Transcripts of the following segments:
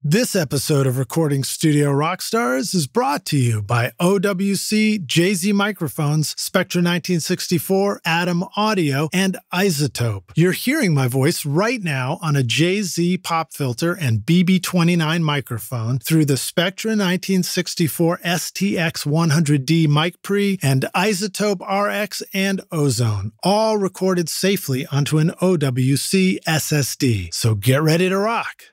This episode of Recording Studio Rockstars is brought to you by OWC, JZ Microphones, Spectra 1964, Atom Audio, and Isotope. You're hearing my voice right now on a JZ pop filter and BB29 microphone through the Spectra 1964 STX100D mic pre and Isotope RX and Ozone, all recorded safely onto an OWC SSD. So get ready to rock.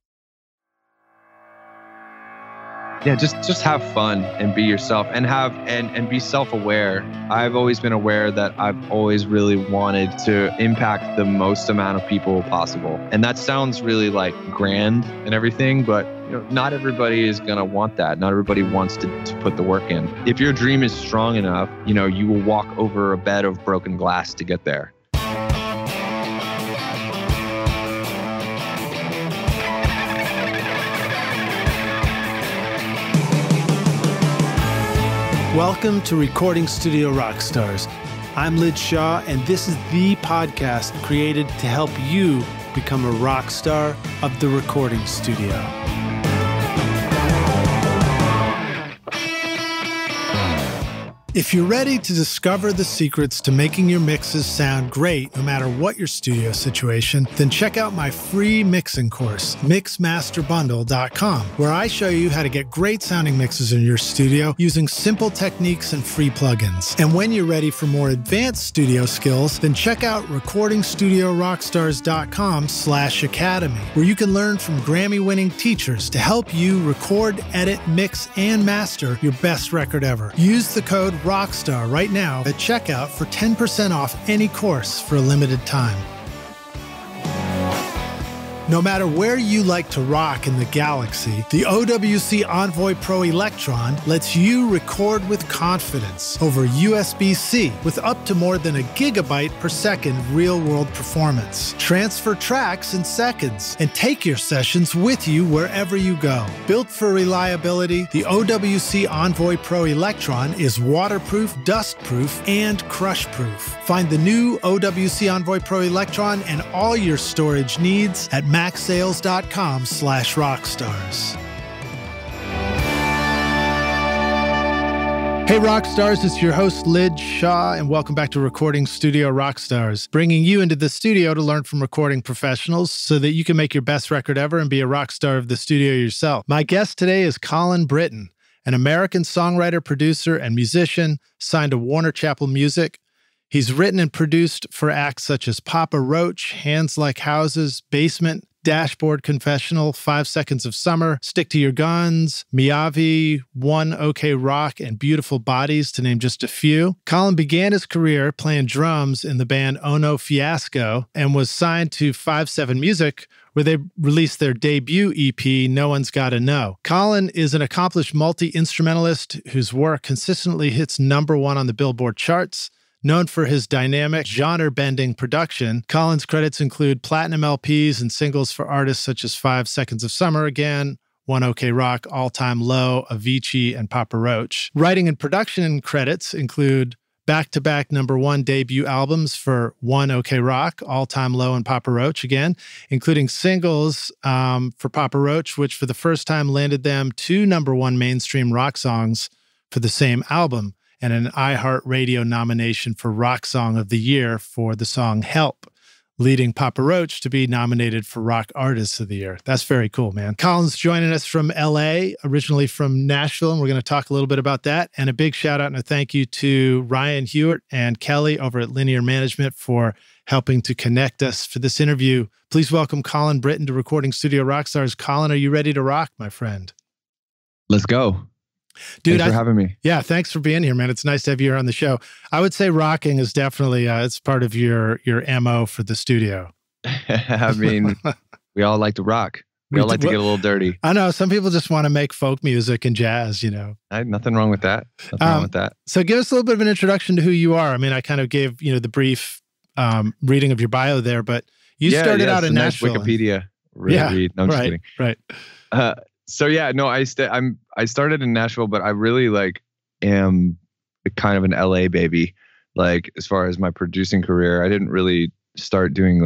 Yeah, just have fun and be yourself and and be self-aware. I've always been aware that I've always really wanted to impact the most amount of people possible. And that sounds really like grand and everything, but not everybody is going to want that. Not everybody wants to put the work in. If your dream is strong enough, you will walk over a bed of broken glass to get there. Welcome to Recording Studio Rockstars. I'm Lid Shaw, and this is the podcast created to help you become a rock star of the recording studio. If you're ready to discover the secrets to making your mixes sound great no matter what your studio situation, then check out my free mixing course, mixmasterbundle.com, where I show you how to get great sounding mixes in your studio using simple techniques and free plugins. And when you're ready for more advanced studio skills, then check out recordingstudiorockstars.com/academy, where you can learn from Grammy-winning teachers to help you record, edit, mix, and master your best record ever. Use the code Rockstar right now at checkout for 10% off any course for a limited time. No matter where you like to rock in the galaxy, the OWC Envoy Pro Electron lets you record with confidence over USB-C with up to more than a gigabyte per second real-world performance. Transfer tracks in seconds and take your sessions with you wherever you go. Built for reliability, the OWC Envoy Pro Electron is waterproof, dustproof, and crush-proof. Find the new OWC Envoy Pro Electron and all your storage needs at maxsales.com/rockstars. Hey Rockstars, it's your host Lid Shaw, and welcome back to Recording Studio Rockstars, bringing you into the studio to learn from recording professionals so that you can make your best record ever and be a rock star of the studio yourself. My guest today is Colin Brittain, an American songwriter, producer, and musician signed to Warner Chappell Music. He's written and produced for acts such as Papa Roach, Hands Like Houses, Basement, Dashboard, Confessional, 5 Seconds of Summer, Stick to Your Guns, Miyavi, One OK Rock, and Beautiful Bodies, to name just a few. Colin began his career playing drums in the band Oh No Fiasco and was signed to 5-7 Music, where they released their debut EP, No One's Gotta Know. Colin is an accomplished multi-instrumentalist whose work consistently hits #1 on the Billboard charts. Known for his dynamic, genre-bending production, Colin's credits include platinum LPs and singles for artists such as 5 Seconds of Summer Again, One OK Rock, All Time Low, Avicii, and Papa Roach. Writing and production credits include back-to-back #1 debut albums for One OK Rock, All Time Low, and Papa Roach again, including singles for Papa Roach, which for the first time landed them 2 #1 mainstream rock songs for the same album, and an iHeart Radio nomination for Rock Song of the Year for the song Help, leading Papa Roach to be nominated for Rock Artist of the Year. That's very cool, man. Colin's joining us from LA, originally from Nashville, and we're going to talk a little bit about that. And a big shout out and a thank you to Ryan Hewitt and Kelly over at Linear Management for helping to connect us for this interview. Please welcome Colin Brittain to Recording Studio Rockstars. Colin, are you ready to rock, my friend? Let's go. Dude, thanks for having me. Yeah, thanks for being here, man. It's nice to have you here on the show. I would say rocking is definitely it's part of your MO for the studio. I mean, we all like to rock. We all like to get a little dirty. I know some people just want to make folk music and jazz. Nothing wrong with that. Nothing wrong with that. So, give us a little bit of an introduction to who you are. I mean, I kind of gave the brief reading of your bio there, but you started out in Nashville. Nice Wikipedia. Read. No, I'm just kidding. Right. So yeah, no, I started in Nashville, but I really am kind of an LA baby. As far as my producing career, I didn't really start doing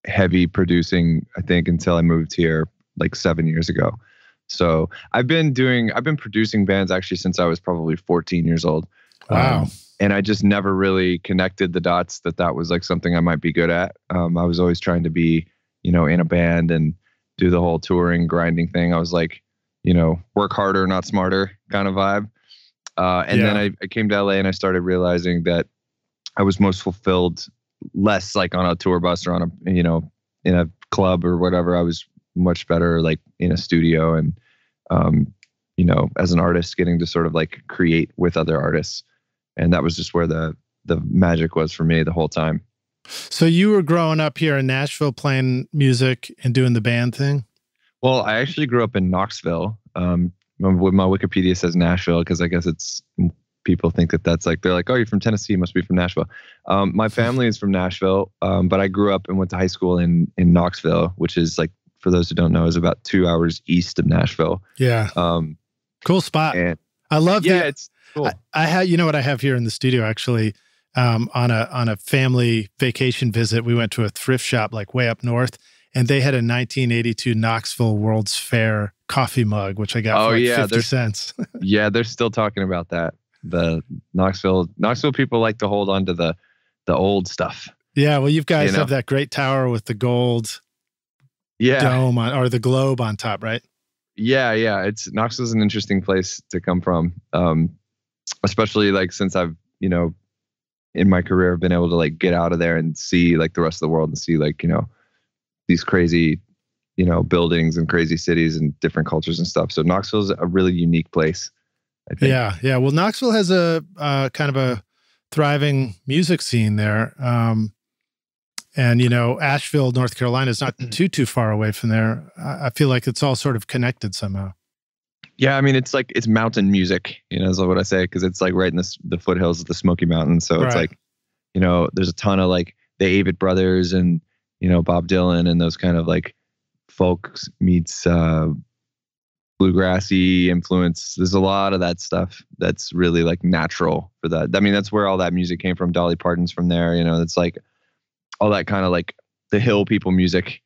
heavy producing, I think, until I moved here 7 years ago. So I've been producing bands actually since I was probably 14 years old. Wow. And I just never really connected the dots that was like something I might be good at. I was always trying to be, in a band and do the whole touring, grinding thing. I was like, work harder, not smarter kind of vibe. Then I came to LA and I started realizing that I was most fulfilled less like on a tour bus or on a, in a club or whatever. I was much better like in a studio and, as an artist getting to sort of like create with other artists. And that was just where the magic was for me the whole time. So you were growing up here in Nashville playing music and doing the band thing? Well, I actually grew up in Knoxville. My Wikipedia says Nashville because I guess people think that's like, they're like, oh, you're from Tennessee, you must be from Nashville. My family is from Nashville, but I grew up and went to high school in Knoxville, which is like, for those who don't know, is about 2 hours east of Nashville. Yeah. Cool spot. I love it's cool. I had, what I have here in the studio actually, on a family vacation visit, we went to a thrift shop like way up north, and they had a 1982 Knoxville World's Fair coffee mug, which I got for like 50 cents. Yeah, they're still talking about that. The Knoxville people like to hold on to the old stuff. Yeah, well, you guys have that great tower with the gold dome or the globe on top, right? Yeah. Knoxville's an interesting place to come from, especially like since I've in my career I've been able to like get out of there and see like the rest of the world and see like these crazy buildings and crazy cities and different cultures and stuff. So Knoxville's a really unique place, I think. Yeah. Well, Knoxville has a kind of a thriving music scene there. And, Asheville, North Carolina is not too far away from there. I feel like it's all sort of connected somehow. Yeah, I mean, it's like, it's mountain music, is what I say, because it's like right in the foothills of the Smoky Mountains. So It's like, there's a ton of like the Avett Brothers and, Bob Dylan and those kind of like folks meets bluegrassy influence. There's a lot of that stuff that's really like natural for that. I mean, that's where all that music came from. Dolly Parton's from there, it's like all that kind of like the hill people music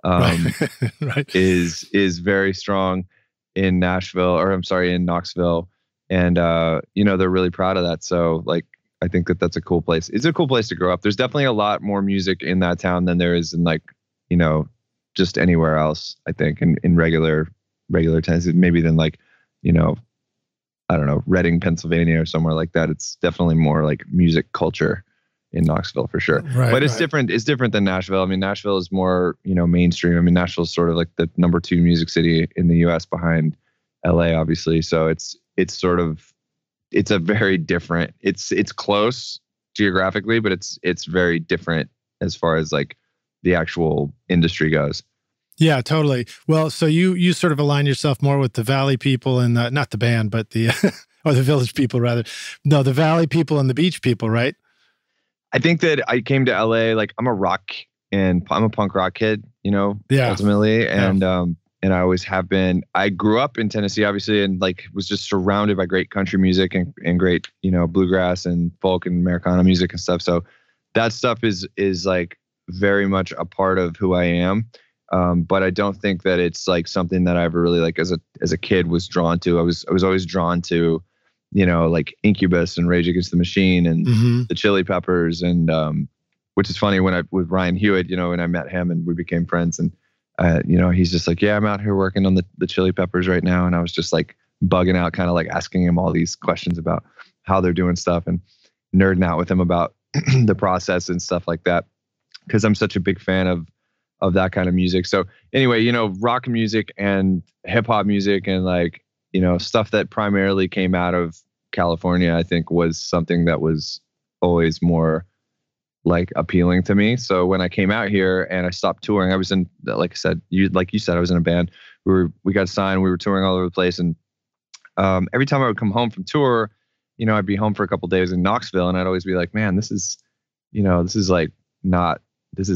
right. is very strong in Knoxville. And, they're really proud of that. So like, I think that's a cool place. It's a cool place to grow up. There's definitely a lot more music in that town than there is in like, just anywhere else, I think, in regular Tennessee, maybe than like, I don't know, Reading, Pennsylvania or somewhere like that. It's definitely more like music culture in Knoxville for sure. Right, but it's different. It's different than Nashville. I mean, Nashville is more, mainstream. I mean, Nashville is sort of like the number 2 music city in the US behind LA, obviously. So it's a very different, it's close geographically, but it's very different as far as like the actual industry goes. Yeah, totally. Well, so you sort of align yourself more with the Valley people and not the band, but the, or the Village people rather. No, the Valley people and the Beach people, right? I think that I came to LA, like I'm a punk rock kid, ultimately. And I always have been. I grew up in Tennessee, obviously, and like was just surrounded by great country music and great, bluegrass and folk and Americana music and stuff. So that stuff is like very much a part of who I am. But I don't think that it's like something that I ever really like as a kid was drawn to. I was always drawn to, like Incubus and Rage Against the Machine and the Chili Peppers and which is funny with Ryan Hewitt, when I met him and we became friends and he's just like, yeah, I'm out here working on the Chili Peppers right now, and I was just like bugging out, kind of like asking him all these questions about how they're doing stuff and nerding out with him about the process and stuff like that because I'm such a big fan of that kind of music. So anyway, rock music and hip hop music and like, stuff that primarily came out of California, I think was something that was always more like appealing to me. So when I came out here and I stopped touring, I was in, like you said, I was in a band. We got signed, we were touring all over the place. And every time I would come home from tour, I'd be home for a couple of days in Knoxville and I'd always be like, man, this is not it. This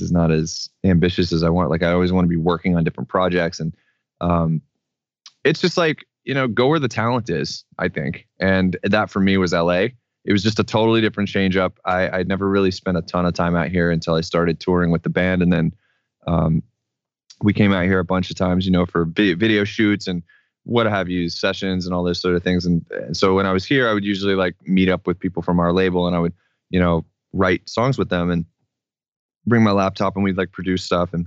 is not as ambitious as I want. Like I always want to be working on different projects. And it's just like, go where the talent is, I think. And that for me was LA. It was just a totally different change up. I'd never really spent a ton of time out here until I started touring with the band. And then we came out here a bunch of times, for video shoots and what have you, sessions and all those sort of things. And so when I was here, I would usually like meet up with people from our label, and I would, write songs with them and bring my laptop, and we'd like produce stuff. And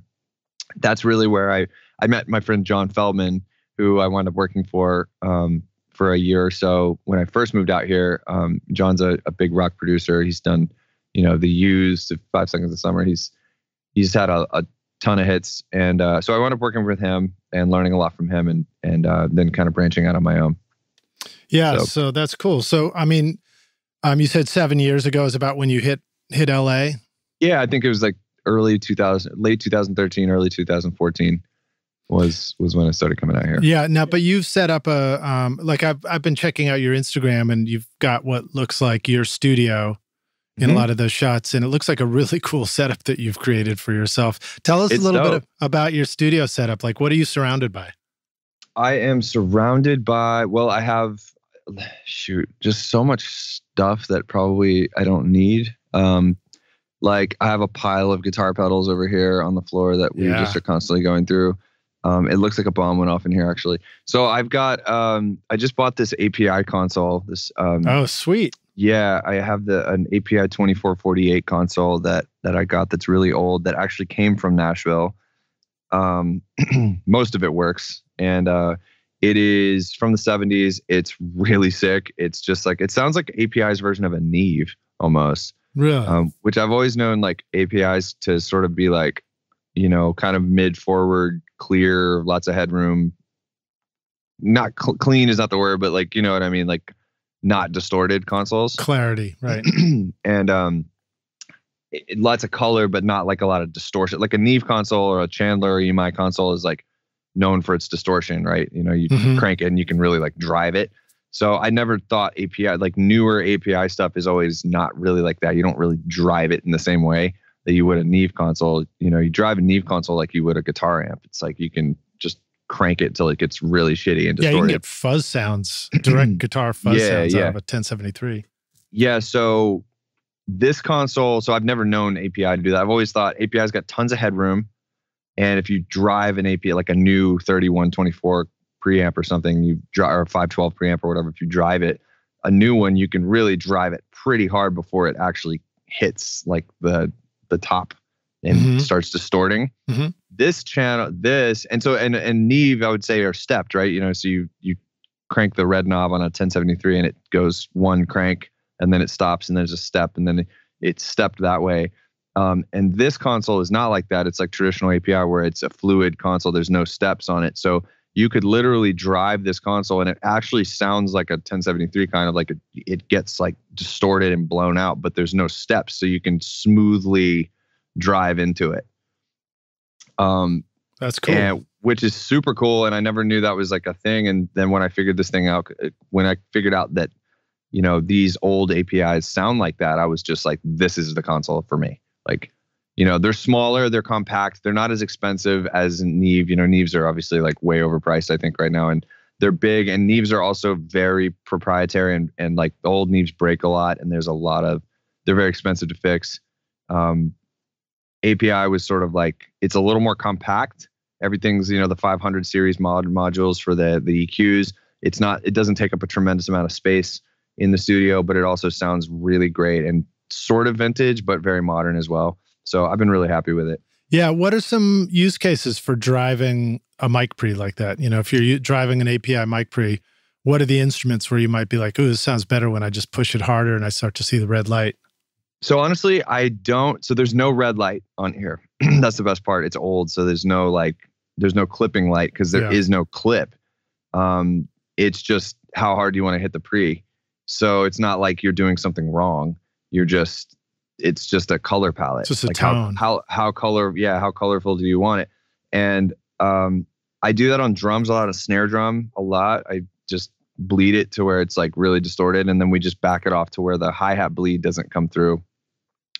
that's really where I met my friend John Feldman, who I wound up working for a year or so. When I first moved out here, John's a big rock producer. He's done, The Used to 5 Seconds of Summer. He's had a ton of hits. And so I wound up working with him and learning a lot from him, and then kind of branching out on my own. Yeah, so that's cool. So, I mean, you said 7 years ago is about when you hit LA? Yeah, I think it was like late 2013, early 2014 was when I started coming out here. Yeah, now, but you've set up a, like I've been checking out your Instagram, and you've got what looks like your studio in a lot of those shots, and it looks like a really cool setup that you've created for yourself. Tell us a little bit about your studio setup. Like, what are you surrounded by? I am surrounded by, well, I have, just so much stuff that probably I don't need. Like I have a pile of guitar pedals over here on the floor that we just are constantly going through. It looks like a bomb went off in here, actually. So I've got, I just bought this API console. Oh, sweet. Yeah, I have an API 2448 console that I got that's really old, that actually came from Nashville. Most of it works. And it is from the 70s. It's really sick. It's just like, it sounds like API's version of a Neve almost. Really? Which I've always known like APIs to sort of be like, kind of mid-forward, clear, lots of headroom. Not clean is not the word, but like, you know what I mean? Like not distorted consoles. Clarity, right. And lots of color, but not like a lot of distortion. Like a Neve console or a Chandler or EMI console is like known for its distortion, right? You crank it and you can really like drive it. So I never thought API, like newer API stuff is always not really like that. You don't really drive it in the same way that you would a Neve console. You drive a Neve console like you would a guitar amp. It's like you can just crank it till it gets really shitty and distorted. Yeah, you can get fuzz sounds, direct guitar fuzz sounds out of a 1073. Yeah, so this console, so I've never known API to do that. I've always thought API's got tons of headroom. And if you drive an API, like a new 3124 preamp or something, or a 512 preamp or whatever, if you drive it, a new one, you can really drive it pretty hard before it actually hits like the top and starts distorting. This channel, and Neve, I would say, are stepped, right? So you crank the red knob on a 1073 and it goes one crank and then it stops and there's a step and then it's stepped that way. And this console is not like that. It's like traditional API where it's a fluid console. There's no steps on it. So you could literally drive this console and it actually sounds like a 1073, kind of like it gets like distorted and blown out, but there's no steps. So you can smoothly drive into it. That's cool. Which is super cool. And I never knew that was like a thing. And then when I figured this thing out, when I figured out that, these old APIs sound like that, I was just like, this is the console for me. Like, they're smaller, they're compact, they're not as expensive as Neve. Neves are obviously like way overpriced, I think, right now. And they're big, and Neves are also very proprietary, and like the old Neves break a lot, and they're very expensive to fix. API was sort of like, it's a little more compact. Everything's, the 500 series modules for the EQs. It doesn't take up a tremendous amount of space in the studio, but it also sounds really great and sort of vintage, but very modern as well. So I've been really happy with it. Yeah. What are some use cases for driving a mic pre like that? If you're driving an API mic pre, what are the instruments where you might be like, oh, this sounds better when I just push it harder and I start to see the red light? So honestly, so there's no red light on here. That's the best part. It's old. So there's no clipping light because there is no clip. It's just how hard you want to hit the pre. So it's not like you're doing something wrong. It's just a color palette. It's just a like tone. How colorful do you want it? And I do that on drums a lot, a snare drum a lot. I just bleed it to where it's like really distorted, and then we just back it off to where the hi-hat bleed doesn't come through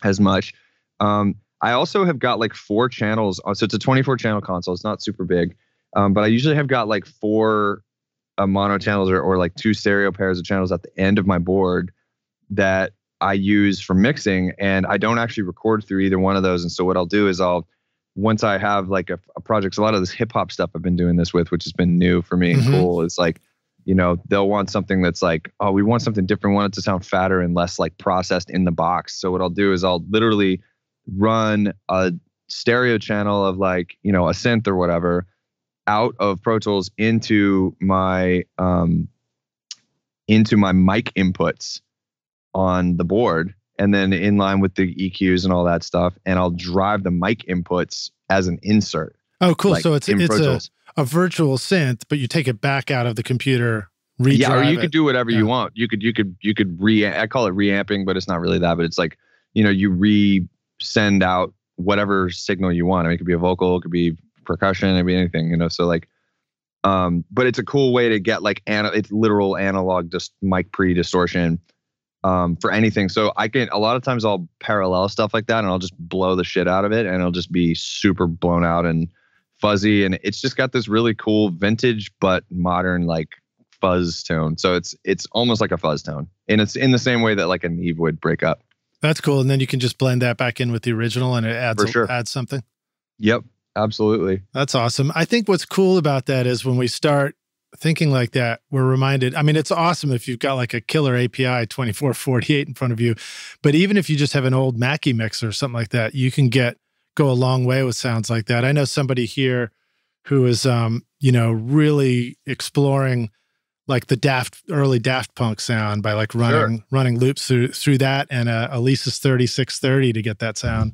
as much. I also have got like 4 channels. So it's a 24 channel console. It's not super big, but I usually have got like 4 mono channels or like 2 stereo pairs of channels at the end of my board that I use for mixing, and I don't actually record through either one of those. And so what I'll do is I'll once I have like a project, so a lot of this hip hop stuff I've been doing this with, which has been new for me and cool, is like, you know, they'll want something that's like, oh, we want something different. We want it to sound fatter and less like processed in the box. So what I'll do is I'll literally run a stereo channel of like, you know, a synth or whatever out of Pro Tools into my mic inputs on the board, and then in line with the EQs and all that stuff. And I'll drive the mic inputs as an insert. Oh, cool. Like, so it's a virtual synth, but you take it back out of the computer, yeah, or you could do whatever you want. You could I call it reamping, but it's not really that, but it's like, you know, you send out whatever signal you want. I mean, it could be a vocal, it could be percussion, it could be anything, you know, so like, but it's a cool way to get like, it's literal analog, just mic pre-distortion for anything. So a lot of times I'll parallel stuff like that and I'll just blow the shit out of it and it'll just be super blown out and fuzzy, and it's just got this really cool vintage but modern like fuzz tone. So it's almost like a fuzz tone, and it's in the same way that like a Neve would break up. That's cool. And then you can just blend that back in with the original and it adds something. Yep, absolutely. That's awesome. I think what's cool about that is when we start thinking like that, we're reminded, I mean, it's awesome if you've got like a killer API 2448 in front of you, but even if you just have an old Mackie mixer or something like that, you can go a long way with sounds like that. I know somebody here who is, you know, really exploring like the early Daft Punk sound by like running loops through that and Elisa's 3630 to get that sound.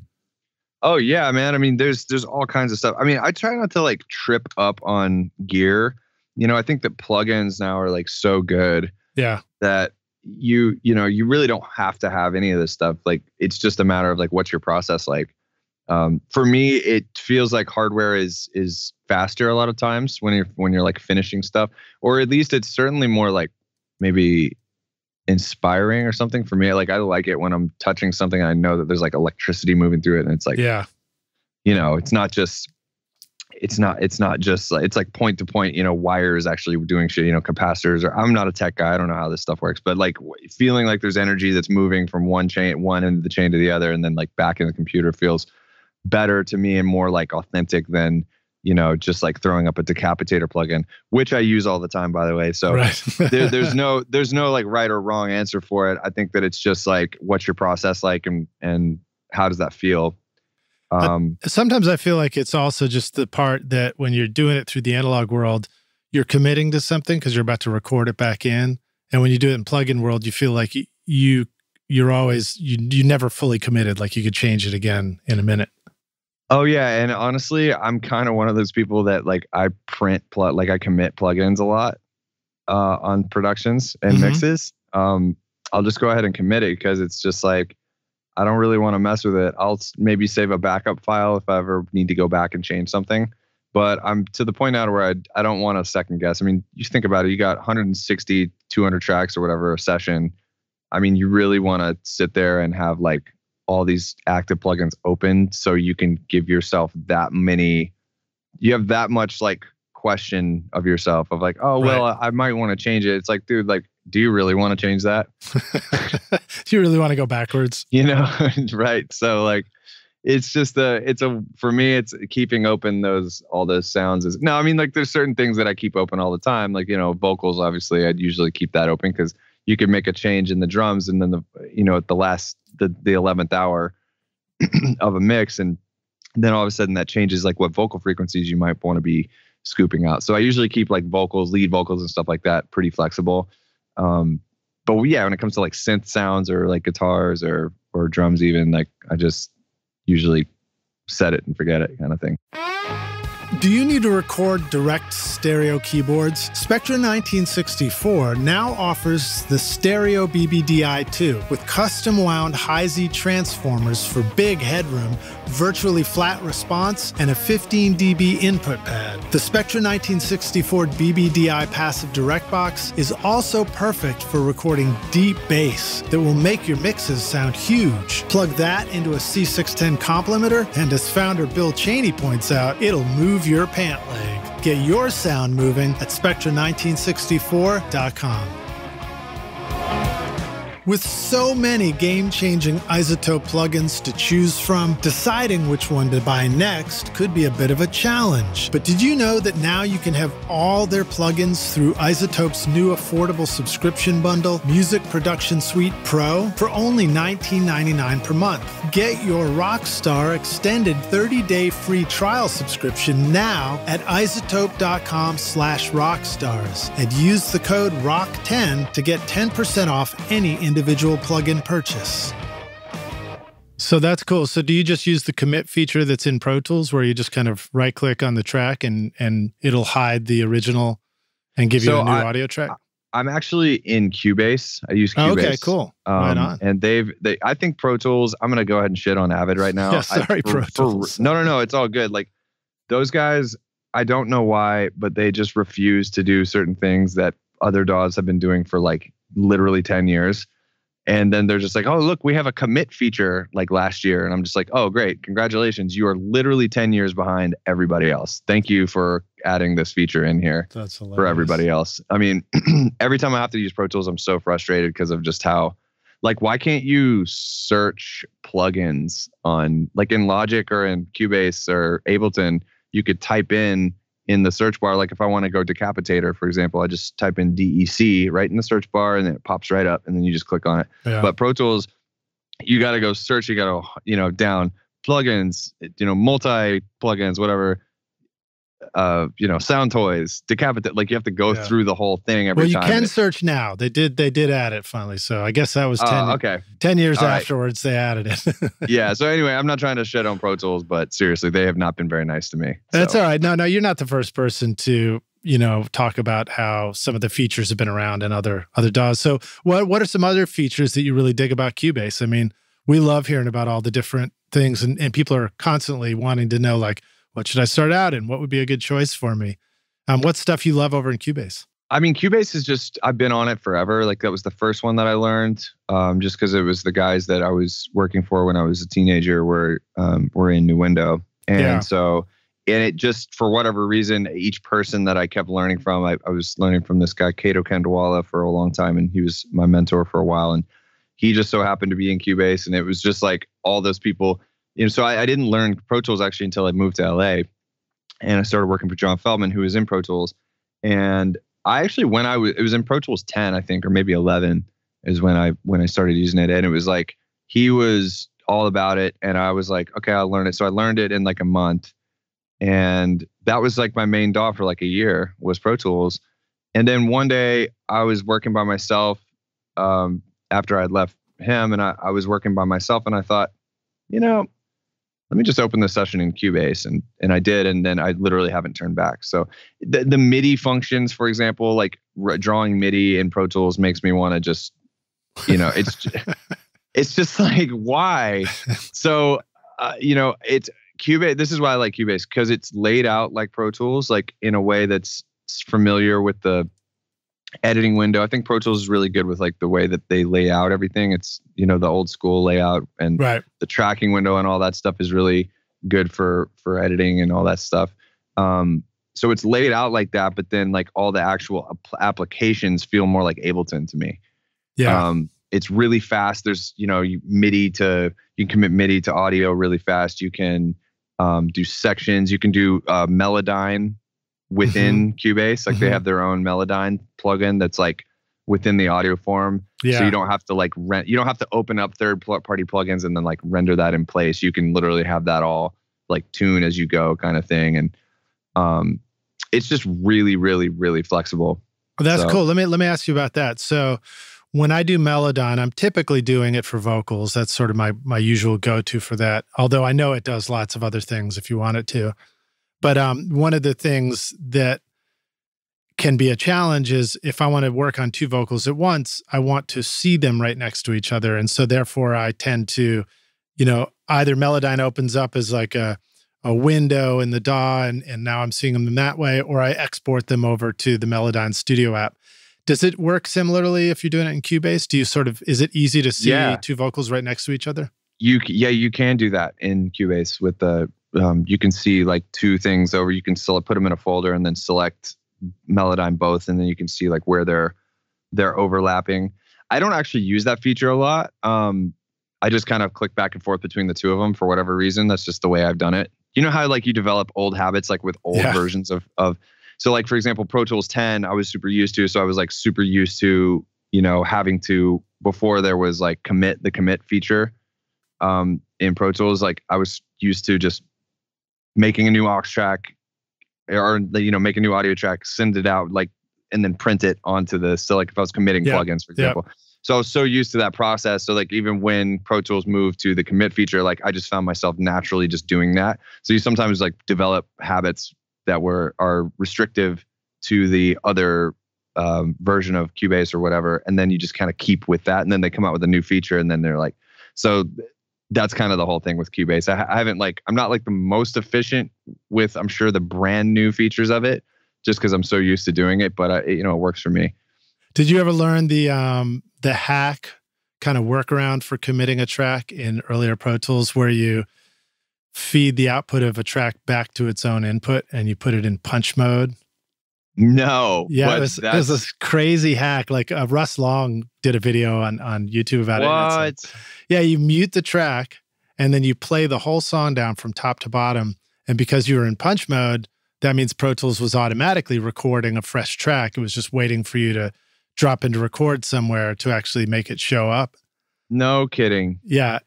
Oh yeah, man. I mean, there's all kinds of stuff. I mean, I try not to like trip up on gear. You know, I think that plugins now are like so good. Yeah. That you really don't have to have any of this stuff. Like, it's just a matter of like, what's your process like? For me, it feels like hardware is faster a lot of times when you're like finishing stuff, or at least it's certainly more like maybe inspiring or something for me. Like, I like it when I'm touching something and I know that there's like electricity moving through it, and it's like, yeah, you know, it's not just like, it's like point to point, you know, wires actually doing shit, you know, capacitors, or I'm not a tech guy. I don't know how this stuff works, but like feeling like there's energy that's moving from one end of the chain to the other, and then like back in the computer feels better to me and more like authentic than, you know, just like throwing up a decapitator plugin, which I use all the time, by the way. So right. there's no like right or wrong answer for it. I think that it's just like, what's your process like, and how does that feel? Sometimes I feel like it's also just the part that when you're doing it through the analog world, you're committing to something because you're about to record it back in. And when you do it in plugin world, you feel like you're always, you never fully committed. Like you could change it again in a minute. Oh yeah. And honestly, I'm kind of one of those people that like I commit plugins a lot on productions and mixes. I'll just go ahead and commit it because it's just like, I don't really want to mess with it. I'll maybe save a backup file if I ever need to go back and change something. But I'm to the point now where I don't want to second guess. I mean, you think about it, you got 160, 200 tracks or whatever a session. I mean, you really want to sit there and have like all these active plugins open so you can give yourself you have that much like question of yourself of like, oh, well, right. I might want to change it. It's like, dude, like, do you really want to change that? Do you really want to go backwards? You know, right. So like, it's just for me, it's keeping open all those sounds. No, I mean, like there's certain things that I keep open all the time. Like, you know, vocals, obviously I'd usually keep that open because you could make a change in the drums and then at the 11th hour of a mix. And then all of a sudden that changes like what vocal frequencies you might want to be scooping out. So I usually keep like lead vocals and stuff like that pretty flexible. But yeah, when it comes to like synth sounds or like guitars or drums even, like I just usually set it and forget it kind of thing. Do you need to record direct stereo keyboards? Spectra 1964 now offers the Stereo BBDI2 with custom wound high-Z transformers for big headroom, virtually flat response, and a 15 dB input pad. The Spectra 1964 BBDI passive direct box is also perfect for recording deep bass that will make your mixes sound huge. Plug that into a C610 complementer, and as founder Bill Cheney points out, it'll move your pant leg. Get your sound moving at Spectra1964.com. With so many game-changing iZotope plugins to choose from, deciding which one to buy next could be a bit of a challenge. But did you know that now you can have all their plugins through iZotope's new affordable subscription bundle, Music Production Suite Pro, for only $19.99 per month? Get your Rockstar extended 30-day free trial subscription now at iZotope.com/rockstars and use the code ROCK10 to get 10% off any individual plugin purchase. So that's cool. So do you just use the commit feature that's in Pro Tools where you just kind of right click on the track and it'll hide the original and give you a new audio track? I'm actually in Cubase. I use Cubase. Okay, cool. Right on. And I think Pro Tools, I'm going to go ahead and shit on Avid right now. Yeah, sorry, Pro Tools. No, it's all good. Like those guys, I don't know why, but they just refuse to do certain things that other DAWs have been doing for like literally 10 years. And then they're just like, oh, look, we have a commit feature like last year. And I'm just like, oh, great. Congratulations. You are literally 10 years behind everybody else. Thank you for adding this feature in here. That's hilarious. For everybody else. I mean, every time I have to use Pro Tools, I'm so frustrated because of just how, like, why can't you search plugins on, like in Logic or in Cubase or Ableton, you could type in the search bar. Like if I want to go Decapitator, for example, I just type in DEC right in the search bar and then it pops right up and then you just click on it. Yeah. But Pro Tools, you got to go search, you got to, down plugins, multi plugins, whatever, Sound Toys, Decapitate. Like you have to go through the whole thing every time. Well, you can search now. They did add it finally. So I guess that was 10 years afterwards they added it. Yeah. So anyway, I'm not trying to shit on Pro Tools, but seriously, they have not been very nice to me. That's all right. No, you're not the first person to, talk about how some of the features have been around in other DAWs. So what are some other features that you really dig about Cubase? I mean, we love hearing about all the different things and people are constantly wanting to know, like, what should I start out in? What would be a good choice for me? What stuff you love over in Cubase? I mean, Cubase is just, I've been on it forever. Like that was the first one that I learned just because it was the guys that I was working for when I was a teenager were in New Window. And so, and it just, for whatever reason, each person that I kept learning from, I was learning from this guy, Kato Kandawala, for a long time. And he was my mentor for a while. And he just so happened to be in Cubase. And it was just like all those people. So I didn't learn Pro Tools actually until I moved to LA and I started working for John Feldman, who was in Pro Tools. And I actually, it was in Pro Tools 10, I think, or maybe 11 is when I started using it. And it was like, he was all about it. And I was like, okay, I'll learn it. So I learned it in like a month. And that was like my main DAW for like a year was Pro Tools. And then one day I was working by myself after I'd left him and I was working by myself and I thought, let me just open the session in Cubase. And I did. And then I literally haven't turned back. So the MIDI functions, for example, like drawing MIDI in Pro Tools makes me want to just, it's just like, why? So, it's Cubase. This is why I like Cubase because it's laid out like Pro Tools, like in a way that's familiar with the editing window. I think Pro Tools is really good with like the way that they lay out everything. It's, the old school layout and the tracking window and all that stuff is really good for editing and all that stuff. So it's laid out like that, but then like all the actual applications feel more like Ableton to me. Yeah. It's really fast. There's, you can commit MIDI to audio really fast. You can do sections. You can do Melodyne within Cubase. Like they have their own Melodyne plugin that's like within the audio form. Yeah. So you don't have to like you don't have to open up third-party plugins and then like render that in place. You can literally have that all like tune as you go kind of thing. And it's just really, really, really flexible. Well, that's cool. Let me ask you about that. So when I do Melodyne, I'm typically doing it for vocals. That's sort of my usual go-to for that. Although I know it does lots of other things if you want it to. But one of the things that can be a challenge is if I want to work on two vocals at once, I want to see them right next to each other. And so therefore I tend to, either Melodyne opens up as like a window in the DAW and now I'm seeing them that way, or I export them over to the Melodyne Studio app. Does it work similarly if you're doing it in Cubase? Is it easy to see two vocals right next to each other? You can do that in Cubase with the, you can see like two things over, you can put them in a folder and then select Melodyne both. And then you can see like where they're overlapping. I don't actually use that feature a lot. I just kind of click back and forth between the two of them for whatever reason. That's just the way I've done it. You know how like you develop old habits, like with old versions of, so like, for example, Pro Tools 10, I was super used to. So I was like super used to, having to, before there was like the commit feature in Pro Tools, like I was used to just making a new aux track or, make a new audio track, send it out, like, and then print it onto so like if I was committing plugins, for example. So I was so used to that process. So like even when Pro Tools moved to the commit feature, like I just found myself naturally just doing that. So you sometimes like develop habits that are restrictive to the other version of Cubase or whatever, and then you just kind of keep with that, and then they come out with a new feature, and then they're like, so that's kind of the whole thing with Cubase. I'm not like the most efficient with, I'm sure, the brand new features of it, just because I'm so used to doing it, but it works for me. Did you ever learn the hack kind of workaround for committing a track in earlier Pro Tools, where you feed the output of a track back to its own input and you put it in punch mode? No. Yeah, it was this crazy hack. Like Russ Long did a video on YouTube about it. What? Yeah, you mute the track and then you play the whole song down from top to bottom. And because you were in punch mode, that means Pro Tools was automatically recording a fresh track. It was just waiting for you to drop into record somewhere to actually make it show up. No kidding. Yeah.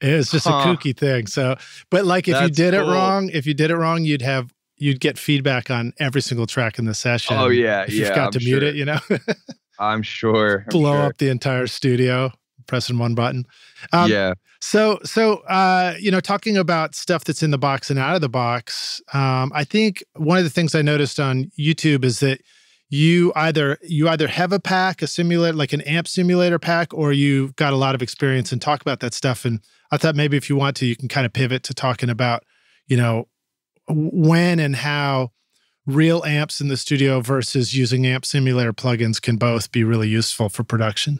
It was just a kooky thing. So, but like if you did it wrong, you'd get feedback on every single track in the session. Oh yeah. If you forgot to mute it, I'm sure. Blow up the entire studio, pressing one button. So, talking about stuff that's in the box and out of the box, I think one of the things I noticed on YouTube is that you either have a pack, a simulator, like an amp simulator pack, or you've got a lot of experience and talk about that stuff. And I thought maybe if you want to, you can kind of pivot to talking about, when and how real amps in the studio versus using amp simulator plugins can both be really useful for production.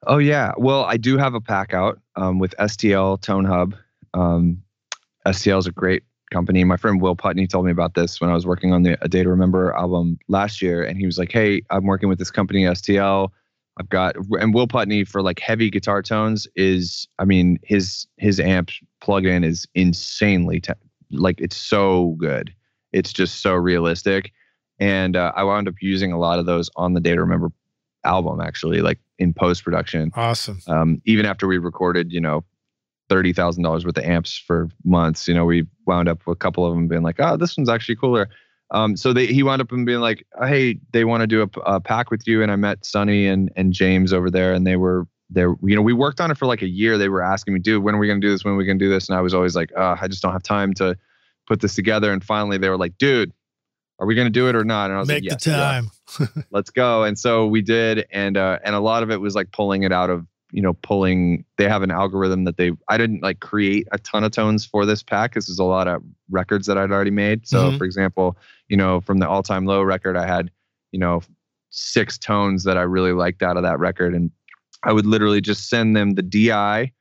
Oh yeah. Well, I do have a pack out with STL Tone Hub. STL is a great company. My friend Will Putney told me about this when I was working on A Day to Remember album last year. And he was like, hey, I'm working with this company, STL. And Will Putney for like heavy guitar tones his amp plugin is insanely, like it's so good. It's just so realistic. And I wound up using a lot of those on the Day to Remember album, actually, like in post-production. Awesome. Even after we recorded, $30,000 worth of amps for months, we wound up with a couple of them being like, oh, this one's actually cooler. So he wound up and being like, hey, they want to do a pack with you. And I met Sonny and James over there, and they were there. We worked on it for like a year. They were asking me, dude, when are we going to do this? When are we going to do this? And I was always like, I just don't have time to put this together. And finally they were like, dude, are we going to do it or not? And I was like, yes, the time. Yeah. Let's go. And so we did. And a lot of it was like pulling it out of, they have an algorithm that I didn't like create a ton of tones for this pack. This is a lot of records that I'd already made. So for example, from the All Time Low record, I had, 6 tones that I really liked out of that record. And I would literally just send them the DI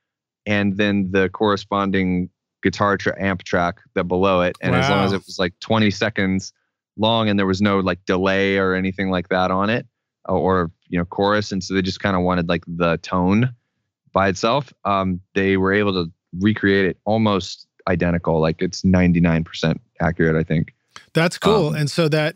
and then the corresponding guitar amp track that below it. And as long as it was like 20 seconds long and there was no like delay or anything like that on it, or chorus, and so they just kind of wanted like the tone by itself, they were able to recreate it almost identical. Like it's 99% accurate, I think. That's cool. And so that,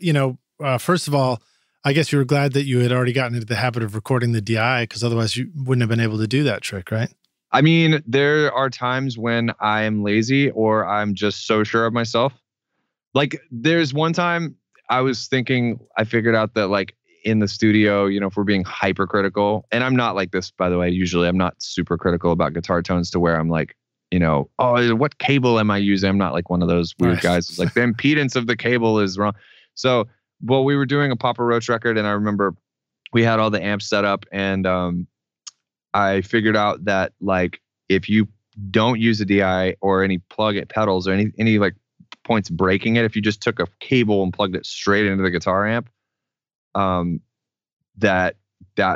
first of all, I guess you were glad that you had already gotten into the habit of recording the DI, because otherwise you wouldn't have been able to do that trick, right? I mean, there are times when I am lazy or I'm just so sure of myself. Like there's one time I was thinking, I figured out that like in the studio, if we're being hypercritical, and I'm not like this, by the way, usually I'm not super critical about guitar tones to where I'm like, oh, what cable am I using? I'm not like one of those weird guys who's like the impedance of the cable is wrong. So, well, we were doing a Papa Roach record, and I remember we had all the amps set up, and I figured out that like if you don't use a DI or any plug it pedals or any like points breaking it, if you just took a cable and plugged it straight into the guitar amp, that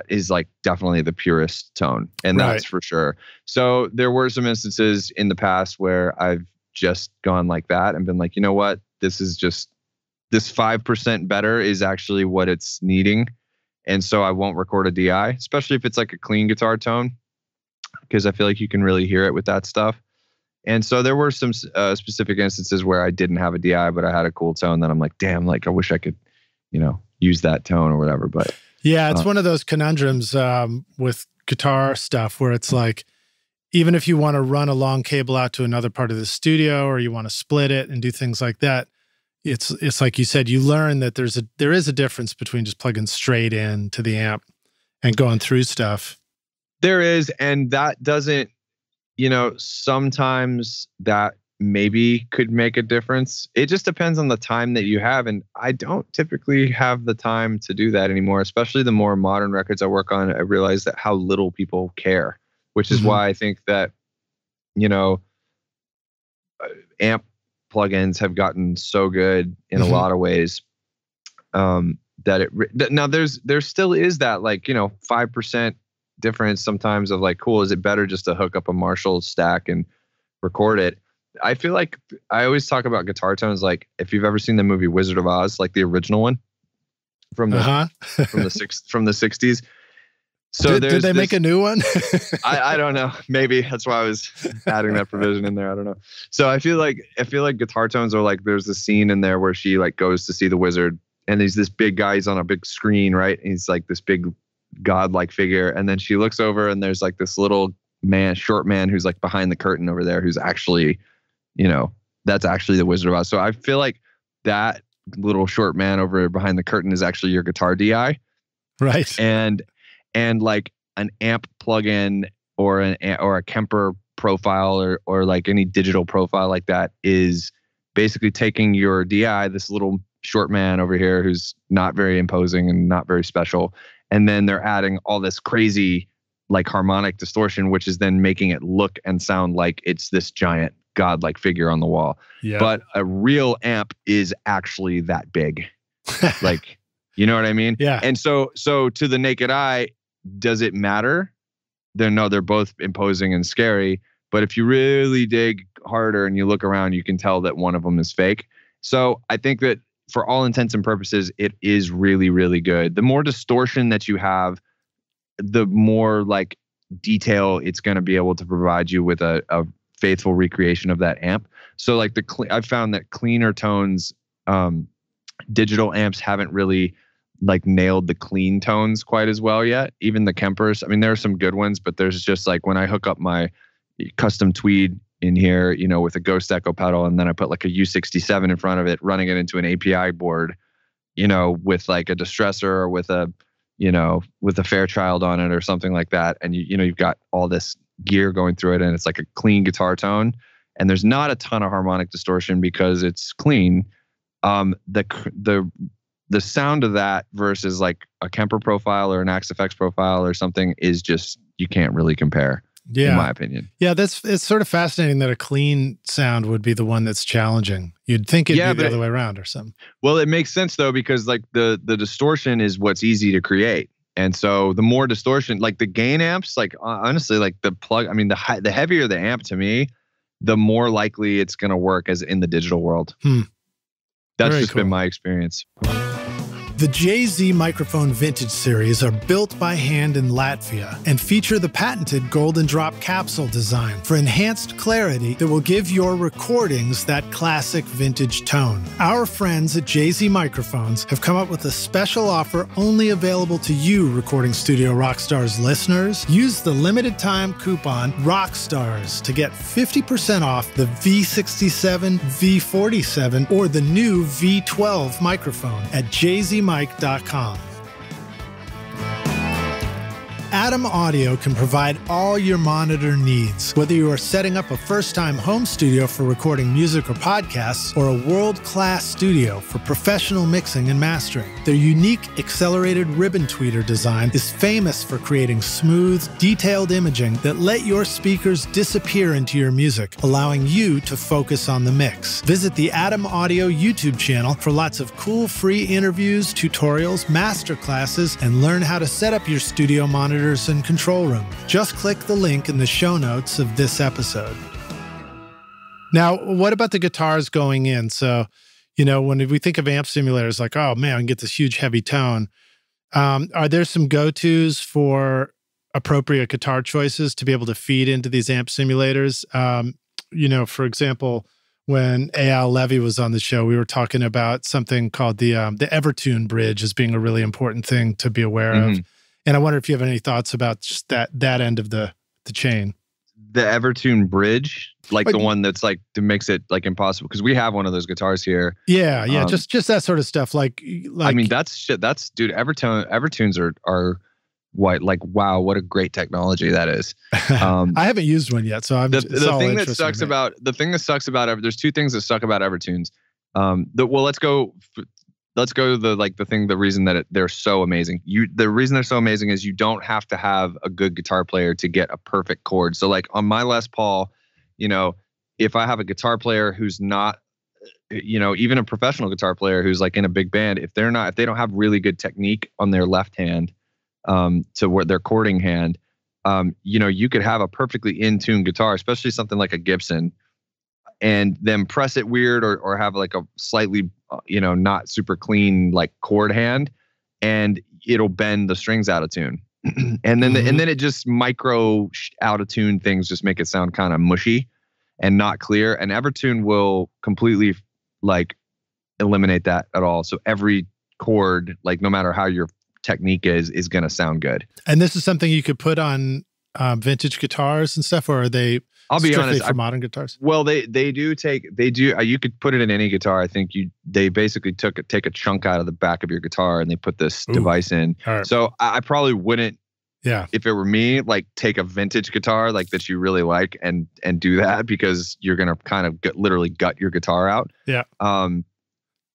is like definitely the purest tone, and that's for sure. So there were some instances in the past where I've just gone like that and been like, you know what, this 5% better is actually what it's needing. And so I won't record a DI, especially if it's like a clean guitar tone, because I feel like you can really hear it with that stuff. And so there were some specific instances where I didn't have a DI, but I had a cool tone that I'm like, damn, like I wish I could, use that tone or whatever. But yeah, it's one of those conundrums with guitar stuff where it's like, even if you want to run a long cable out to another part of the studio, or you want to split it and do things like that, it's like you said, you learn that there is a difference between just plugging straight in to the amp and going through stuff. There is, and that doesn't, sometimes that maybe could make a difference. It just depends on the time that you have. And I don't typically have the time to do that anymore, especially the more modern records I work on. I realize that how little people care, which is why I think that, amp plugins have gotten so good in a lot of ways. Now there still is that 5% difference sometimes of like, cool, is it better just to hook up a Marshall stack and record it? I feel like I always talk about guitar tones. Like if you've ever seen the movie Wizard of Oz, like the original one from the from the 60s. So did they make a new one? I don't know. Maybe that's why I was adding that provision in there. I don't know. So I feel like guitar tones are like, there's a scene in there where she like goes to see the wizard, and he's this big guy. He's on a big screen, right? And he's like this big godlike figure, and then she looks over, and there's like this little man, short man, who's like behind the curtain over there, who's actually, that's actually the Wizard of Oz. So I feel like that little short man over behind the curtain is actually your guitar DI, right? And like an amp plugin or a Kemper profile or like any digital profile like that is basically taking your DI, this little short man over here who's not very imposing and not very special, and then they're adding all this crazy like harmonic distortion, which is then making it look and sound like it's this giant godlike figure on the wall. Yeah. But a real amp is actually that big. Like, you know what I mean? Yeah. And so to the naked eye, does it matter? They're both imposing and scary. But if you really dig harder and you look around, you can tell that one of them is fake. So I think that for all intents and purposes, it is really, really good. The more distortion that you have, the more like detail it's going to be able to provide you with a faithful recreation of that amp. So like I've found that cleaner tones, digital amps haven't really like nailed the clean tones quite as well yet. Even the Kempers, I mean, there are some good ones, but there's just like when I hook up my custom Tweed in here, with a Ghost Echo pedal, and then I put like a U67 in front of it, running it into an API board, with like a distressor or with a Fairchild on it or something like that. And you've got all this gear going through it, and it's like a clean guitar tone, and there's not a ton of harmonic distortion because it's clean. The sound of that versus like a Kemper profile or an Axe FX profile or something is just, you can't really compare. Yeah. In my opinion. Yeah, it's sort of fascinating that a clean sound would be the one that's challenging. You'd think it'd be the other way around or something. Well, it makes sense though, because like the distortion is what's easy to create. And so the more distortion, like the gain amps, like honestly, like the heavier the amp to me, the more likely it's going to work as in the digital world. That's just been my experience. The JZ Microphone Vintage Series are built by hand in Latvia and feature the patented Golden Drop capsule design for enhanced clarity that will give your recordings that classic vintage tone. Our friends at JZ Microphones have come up with a special offer only available to you, Recording Studio Rockstars listeners. Use the limited time coupon ROCKSTARS to get 50% off the V67, V47, or the new V12 microphone at JZ Mic.com. Atom Audio can provide all your monitor needs, whether you are setting up a first-time home studio for recording music or podcasts, or a world-class studio for professional mixing and mastering. Their unique accelerated ribbon tweeter design is famous for creating smooth, detailed imaging that let your speakers disappear into your music, allowing you to focus on the mix. Visit the Atom Audio YouTube channel for lots of cool free interviews, tutorials, masterclasses, and learn how to set up your studio monitor and control room. Just click the link in the show notes of this episode. Now, what about the guitars going in? So, when we think of amp simulators, like, oh man, I can get this huge heavy tone. Are there some go-tos for appropriate guitar choices to be able to feed into these amp simulators? For example, when Eyal Levi was on the show, we were talking about something called the Evertune bridge as being a really important thing to be aware of. And I wonder if you have any thoughts about just that end of the chain. The Evertune bridge, like the one that's like that makes it like impossible, because we have one of those guitars here. Yeah, just that sort of stuff. Like I mean, that's shit. That's dude. Evertunes are what, like, wow, what a great technology that is. I haven't used one yet, so I'm the thing that sucks about there's two things that suck about Evertunes. Let's go to the reason that they're so amazing. The reason they're so amazing is you don't have to have a good guitar player to get a perfect chord. So like on my Les Paul, if I have a guitar player who's not, even a professional guitar player who's like in a big band, if they don't have really good technique on their left hand, to where their chording hand, you could have a perfectly in tune guitar, especially something like a Gibson, and then press it weird or have like a slightly, not super clean like chord hand, and it'll bend the strings out of tune. and then it just micro out of tune things just make it sound kind of mushy and not clear. And Evertune will completely like eliminate that at all. So every chord, like no matter how your technique is going to sound good. And this is something you could put on vintage guitars and stuff, or are they? I'll be honest, for modern guitars. Well, they do. You could put it in any guitar. I think they basically take a chunk out of the back of your guitar and they put this device in. Right. So I probably wouldn't. Yeah. If it were me, like take a vintage guitar like that you really like and do that, because you're gonna kind of literally gut your guitar out. Yeah.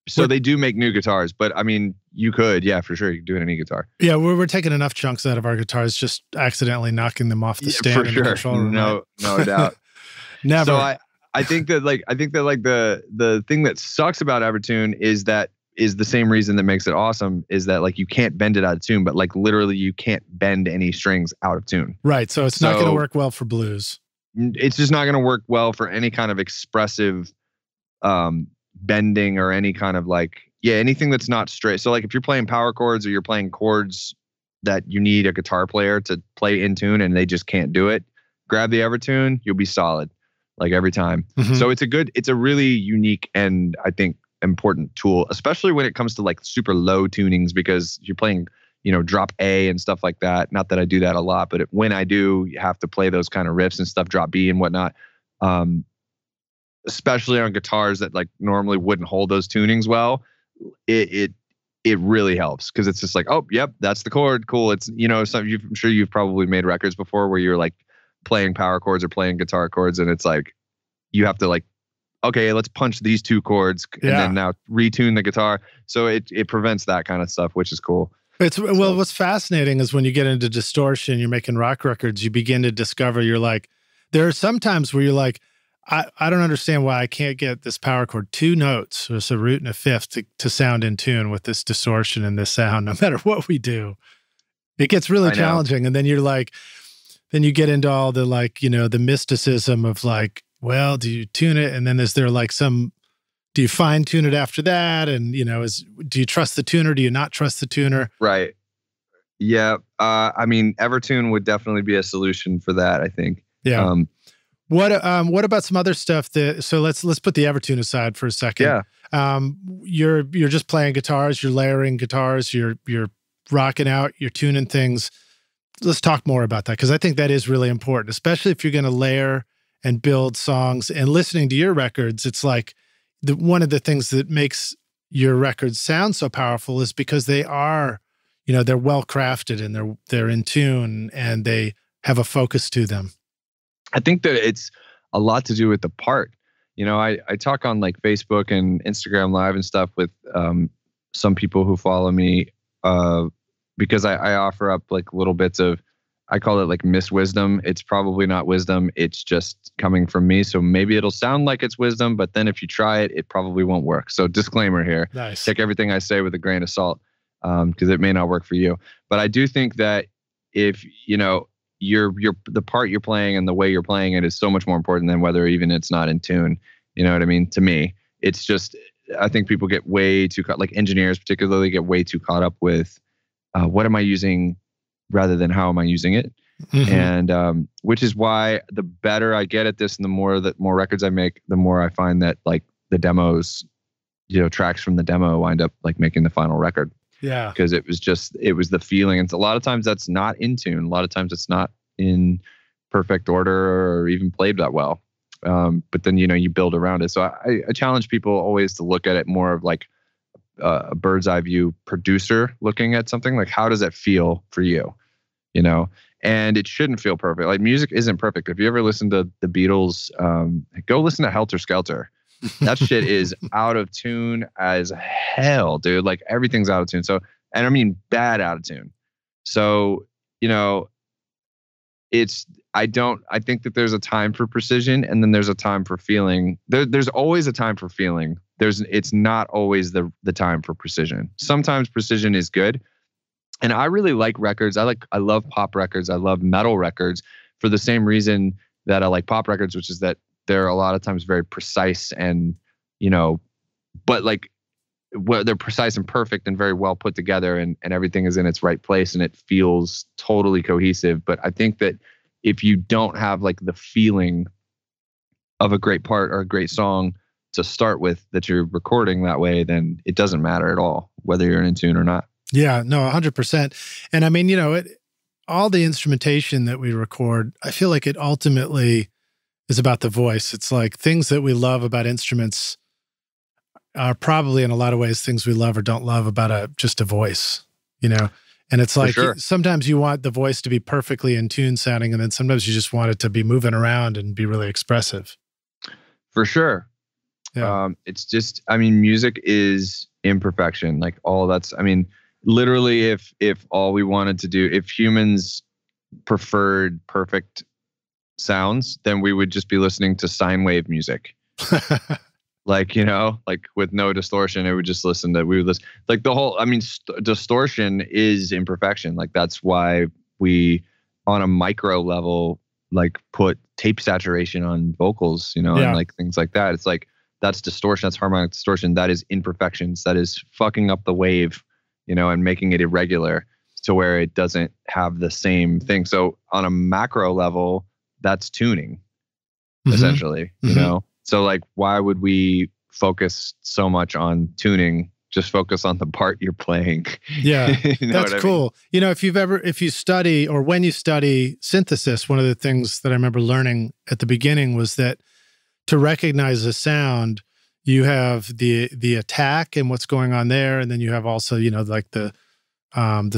So they do make new guitars, but I mean, you could, yeah, for sure, you could do it in any guitar. Yeah, we're taking enough chunks out of our guitars, just accidentally knocking them off the stand in the control room. No doubt. Never. So I think that the thing that sucks about Evertune is the same reason that makes it awesome, is that like you can't bend it out of tune, but like literally you can't bend any strings out of tune. Right. So it's not going to work well for blues. It's just not going to work well for any kind of expressive bending or any kind of anything that's not straight. So like if you're playing power chords or you're playing chords that you need a guitar player to play in tune and they just can't do it, grab the Evertune, you'll be solid like every time. Mm-hmm. So it's a really unique and I think important tool, especially when it comes to like super low tunings, because you're playing, drop A and stuff like that. Not that I do that a lot, but when I do, you have to play those kind of riffs and stuff, drop B and whatnot. Especially on guitars that like normally wouldn't hold those tunings well, it really helps, because it's just like, oh, yep, that's the chord, cool. It's I'm sure you've probably made records before where you're like playing power chords or playing guitar chords, and it's like you have to like, okay, let's punch these two chords and then now retune the guitar. So it prevents that kind of stuff, which is cool. Well, what's fascinating is when you get into distortion, you're making rock records, you begin to discover there are some times where you're like, I don't understand why I can't get this power chord 2 notes, or a root and a fifth, to sound in tune with this distortion and this sound, no matter what we do. It gets really challenging. And then then you get into all the the mysticism of like, well, do you tune it? And then is there like do you fine tune it after that? And, do you trust the tuner? Do you not trust the tuner? Right. Yeah. I mean, Evertune would definitely be a solution for that, I think. Yeah. What about some other stuff so let's put the Evertune aside for a second. Yeah. You're just playing guitars, you're layering guitars, you're rocking out, you're tuning things. Let's talk more about that, because I think that is really important, especially if you're going to layer and build songs. And listening to your records, it's like one of the things that makes your records sound so powerful is because they are, they're well crafted and they're in tune and they have a focus to them. I think that it's a lot to do with the part. I talk on like Facebook and Instagram Live and stuff with some people who follow me because I offer up like little bits of, I call it like miswisdom. It's probably not wisdom. It's just coming from me. So maybe it'll sound like it's wisdom, but then if you try it, it probably won't work. So disclaimer here. Nice. Take everything I say with a grain of salt, because it may not work for you. But I do think that if, the part you're playing and the way you're playing it is so much more important than whether even it's not in tune. You know what I mean? To me, it's just, I think people get way too caught, like engineers particularly get way too caught up with what am I using rather than how am I using it? And which is why the better I get at this and the more records I make, the more I find that like the demos, tracks from the demo wind up like making the final record. Yeah. Because it was the feeling. And a lot of times that's not in tune. A lot of times it's not in perfect order or even played that well. But then, you build around it. So I challenge people always to look at it more of like a bird's eye view producer looking at something. Like, how does that feel for you? And it shouldn't feel perfect. Like, music isn't perfect. If you ever listen to the Beatles, go listen to Helter Skelter. That shit is out of tune as hell, dude. Like, everything's out of tune. So, and I mean bad out of tune. So, I think that there's a time for precision and then there's a time for feeling. There's always a time for feeling. It's not always the time for precision. Sometimes precision is good. And I really like records. I love pop records. I love metal records for the same reason that I like pop records, which is that they're a lot of times very precise and, but like they're precise and perfect and very well put together and everything is in its right place and it feels totally cohesive. But I think that if you don't have like the feeling of a great part or a great song to start with that you're recording that way, then it doesn't matter at all whether you're in tune or not. Yeah, no, 100%. And I mean, all the instrumentation that we record, I feel like it ultimately is about the voice. It's like things that we love about instruments are probably in a lot of ways things we love or don't love about just a voice, And it's like sometimes you want the voice to be perfectly in tune sounding, and then sometimes you just want it to be moving around and be really expressive. For sure. Yeah. It's just, I mean, music is imperfection. Like literally if all we wanted to do, if humans preferred perfect sounds, then we would just be listening to sine wave music. Like, like with no distortion, we would listen like the whole, distortion is imperfection. Like that's why we on a micro level, like put tape saturation on vocals, and like things like that. It's like, that's distortion, that's harmonic distortion. That is imperfections. That is fucking up the wave, and making it irregular to where it doesn't have the same thing. So on a macro level, that's tuning, essentially, So like, why would we focus so much on tuning? Just focus on the part you're playing. Yeah, that's cool. If you study or when you study synthesis, one of the things that I remember learning at the beginning was that to recognize a sound, you have the attack and what's going on there, and then you have also like the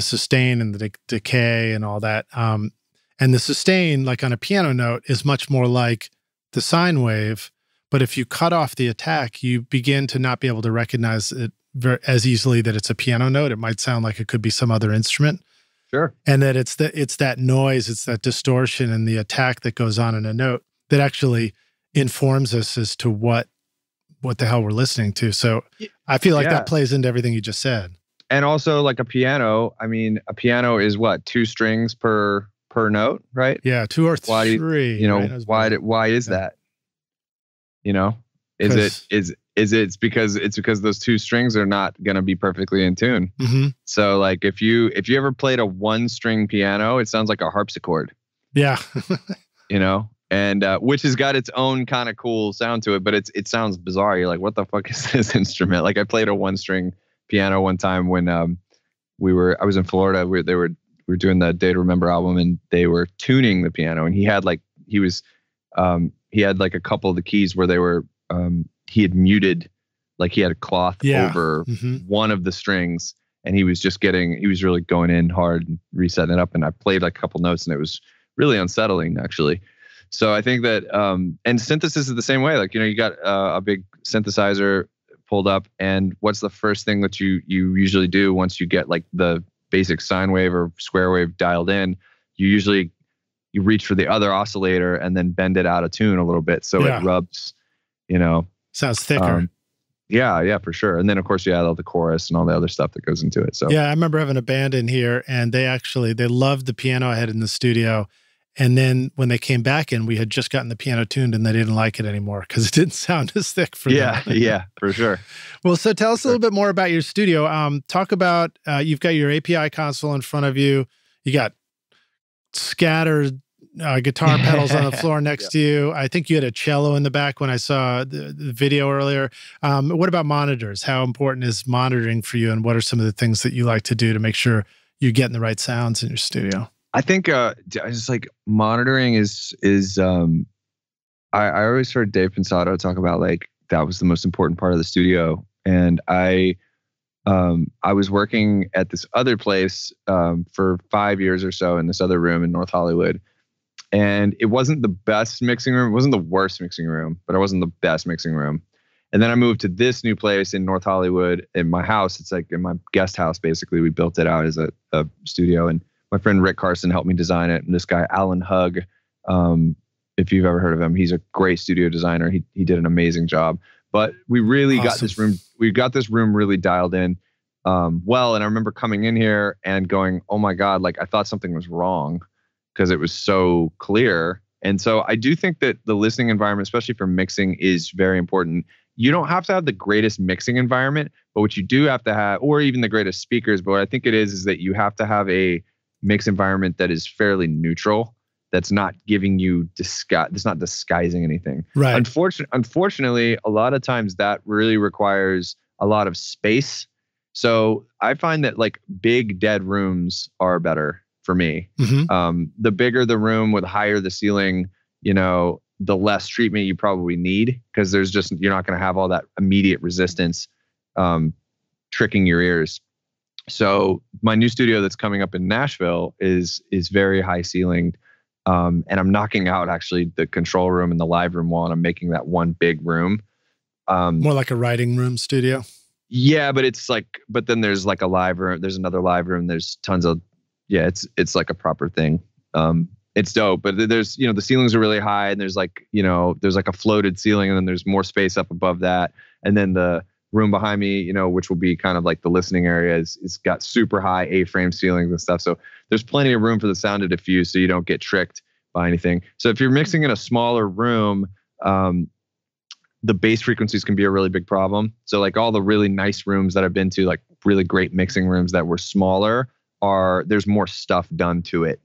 sustain and the decay and all that. And the sustain, like on a piano note, is much more like the sine wave. But if you cut off the attack, you begin to not be able to recognize it as easily that it's a piano note. It might sound like it could be some other instrument. Sure. And that it's that noise, it's that distortion and the attack that goes on in a note that actually informs us as to what the hell we're listening to. So I feel like that plays into everything you just said. And also like a piano, a piano is what, 2 strings per note, right? Yeah, 2 or 3. Right? Why is that? It's because those 2 strings are not going to be perfectly in tune. So like if you ever played a 1-string piano, it sounds like a harpsichord. Yeah. And which has got its own kind of cool sound to it, but it sounds bizarre. You're like, what the fuck is this instrument? Like I played a 1-string piano one time when I was in Florida. We were doing the Day to Remember album, and they were tuning the piano, and he had a couple of the keys where they were he had muted, like he had a cloth over one of the strings, and he was really going in hard and resetting it up. And I played like a couple notes, and it was really unsettling actually. So I think that, and synthesis is the same way. Like, you got a big synthesizer pulled up, and what's the first thing that you usually do once you get like the basic sine wave or square wave dialed in? You reach for the other oscillator and then bend it out of tune a little bit so it rubs, Sounds thicker. Yeah, for sure. And then of course you add all the chorus and all the other stuff that goes into it. So yeah, I remember having a band in here, and they loved the piano I had in the studio. And then when they came back in, we had just gotten the piano tuned and they didn't like it anymore because it didn't sound as thick for them. Yeah, for sure. Well, so tell us a little bit more about your studio. Talk about, you've got your API console in front of you. You got scattered guitar pedals on the floor next to you. I think you had a cello in the back when I saw the video earlier. What about monitors? How important is monitoring for you? And what are some of the things that you like to do to make sure you're getting the right sounds in your studio? I think just like monitoring is I always heard Dave Pensato talk about like that was the most important part of the studio. And I was working at this other place for 5 years or so in this other room in North Hollywood. And it wasn't the best mixing room. It wasn't the worst mixing room, but it wasn't the best mixing room. And then I moved to this new place in North Hollywood in my house. It's like in my guest house, basically. We built it out as a studio. And my friend Rick Carson helped me design it. And this guy, Alan Hugg, if you've ever heard of him, he's a great studio designer. He did an amazing job. But we really got this room. We got this room really dialed in well. And I remember coming in here and going, "Oh my God!" Like I thought something was wrong because it was so clear. And so I do think that the listening environment, especially for mixing, is very important. You don't have to have the greatest mixing environment, but what you do have to have, or even the greatest speakers, but what I think it is that you have to have a mix environment that is fairly neutral. That's not giving you that's not disguising anything. Right. Unfortunately, a lot of times that really requires a lot of space. So I find that like big dead rooms are better for me. Mm-hmm. The bigger the room with higher the ceiling, the less treatment you probably need because you're not going to have all that immediate resistance tricking your ears. So my new studio that's coming up in Nashville is very high ceilinged. And I'm knocking out actually the control room and the live room wall, and I'm making that one big room. More like a writing room studio. Yeah, but then there's like a live room. There's another live room. There's tons of, it's like a proper thing. It's dope, but there's, the ceilings are really high and there's like, there's like a floated ceiling and then there's more space up above that. And then the room behind me, which will be kind of like the listening area it's got super high A-frame ceilings and stuff. So there's plenty of room for the sound to diffuse so you don't get tricked by anything. So if you're mixing in a smaller room, the bass frequencies can be a really big problem. So like all the really nice rooms that I've been to, like really great mixing rooms that were smaller, there's more stuff done to it.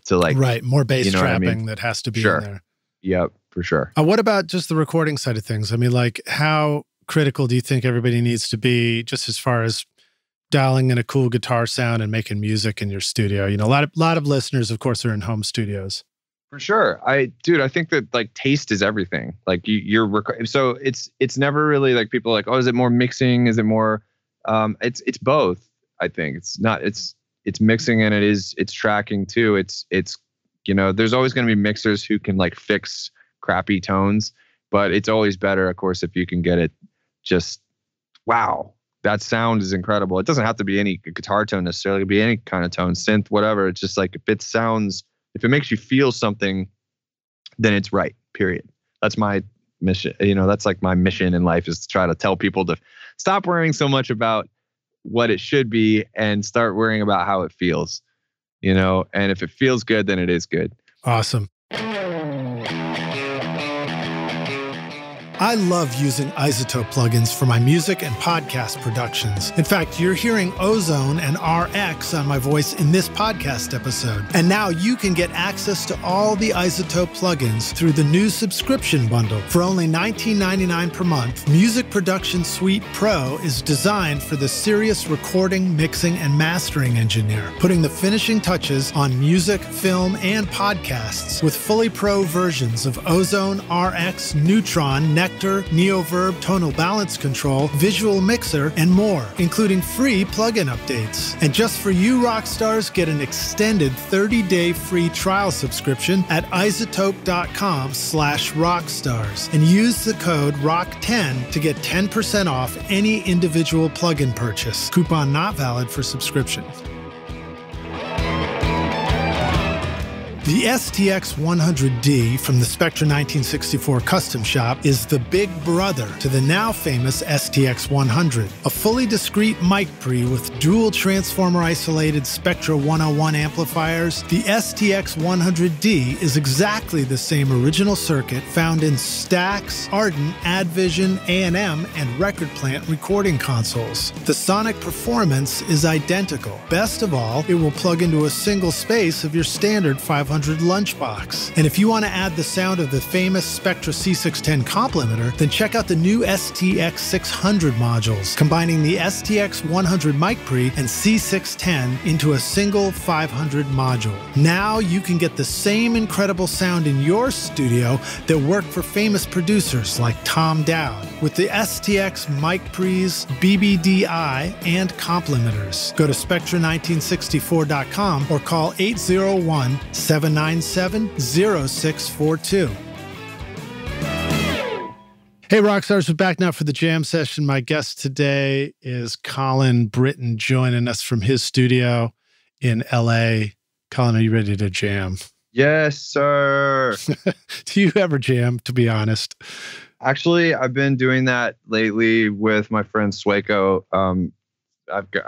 So like, right, more bass trapping that has to be in there. Yep, for sure. What about just the recording side of things? I mean, like how critical do you think everybody needs to be just as far as dialing in a cool guitar sound and making music in your studio? A lot of listeners, of course, are in home studios. For sure. I think that like taste is everything. Like so it's never really like people are like, oh, is it more mixing? Is it more, it's both. I think it's mixing and it's tracking too. It's there's always going to be mixers who can like fix crappy tones, but it's always better, of course, if you can get it just, wow, that sound is incredible. It doesn't have to be any guitar tone necessarily. It could be any kind of tone, synth, whatever. It's just like if it makes you feel something, then it's right, period. That's my mission. That's like my mission in life is to try to tell people to stop worrying so much about what it should be and start worrying about how it feels, and if it feels good, then it is good. Awesome. I love using iZotope plugins for my music and podcast productions. In fact, you're hearing Ozone and RX on my voice in this podcast episode. And now you can get access to all the iZotope plugins through the new subscription bundle. For only $19.99 per month, Music Production Suite Pro is designed for the serious recording, mixing, and mastering engineer, putting the finishing touches on music, film, and podcasts with fully pro versions of Ozone, RX, Neutron, Nectar, Neoverb, Tonal Balance Control, Visual Mixer, and more, including free plugin updates. And just for you rock stars, get an extended 30-day free trial subscription at iZotope.com/rockstars and use the code ROCK10 to get 10% off any individual plugin purchase. Coupon not valid for subscriptions. The STX 100D from the Spectra 1964 Custom Shop is the big brother to the now famous STX 100, a fully discrete mic pre with dual transformer isolated Spectra 101 amplifiers. The STX 100D is exactly the same original circuit found in Stax, Ardent, Advision, A&M, and Record Plant recording consoles. The sonic performance is identical. Best of all, it will plug into a single space of your standard 500 lunchbox. And if you want to add the sound of the famous Spectra C610 complementer, then check out the new STX 600 modules, combining the STX 100 mic pre and C610 into a single 500 module. Now you can get the same incredible sound in your studio that worked for famous producers like Tom Dowd with the STX mic pre's BBDI and complementers. Go to Spectra1964.com or call 801-797-0642. Hey, Rockstars, we're back now for the jam session. My guest today is Colin Brittain, joining us from his studio in LA. Colin, are you ready to jam? Yes, sir. Do you ever jam, to be honest? Actually, I've been doing that lately with my friend Swaco. I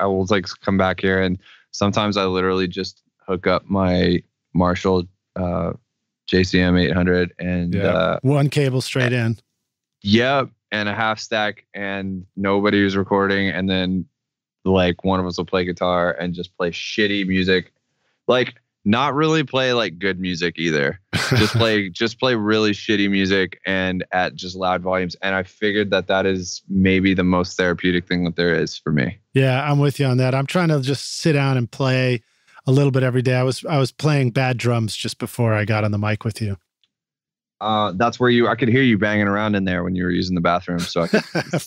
will like come back here, and sometimes I literally just hook up my Marshall JCM 800 and one cable straight in. Yep, and a half stack, and nobody was recording, and then like one of us will play guitar and just play shitty music, like not really play like good music either. just play really shitty music and at just loud volumes. And I figured that is maybe the most therapeutic thing that there is for me. Yeah, I'm with you on that. I'm trying to just sit down and play a little bit every day. I was playing bad drums just before I got on the mic with you. That's where I could hear you banging around in there when you were using the bathroom. So I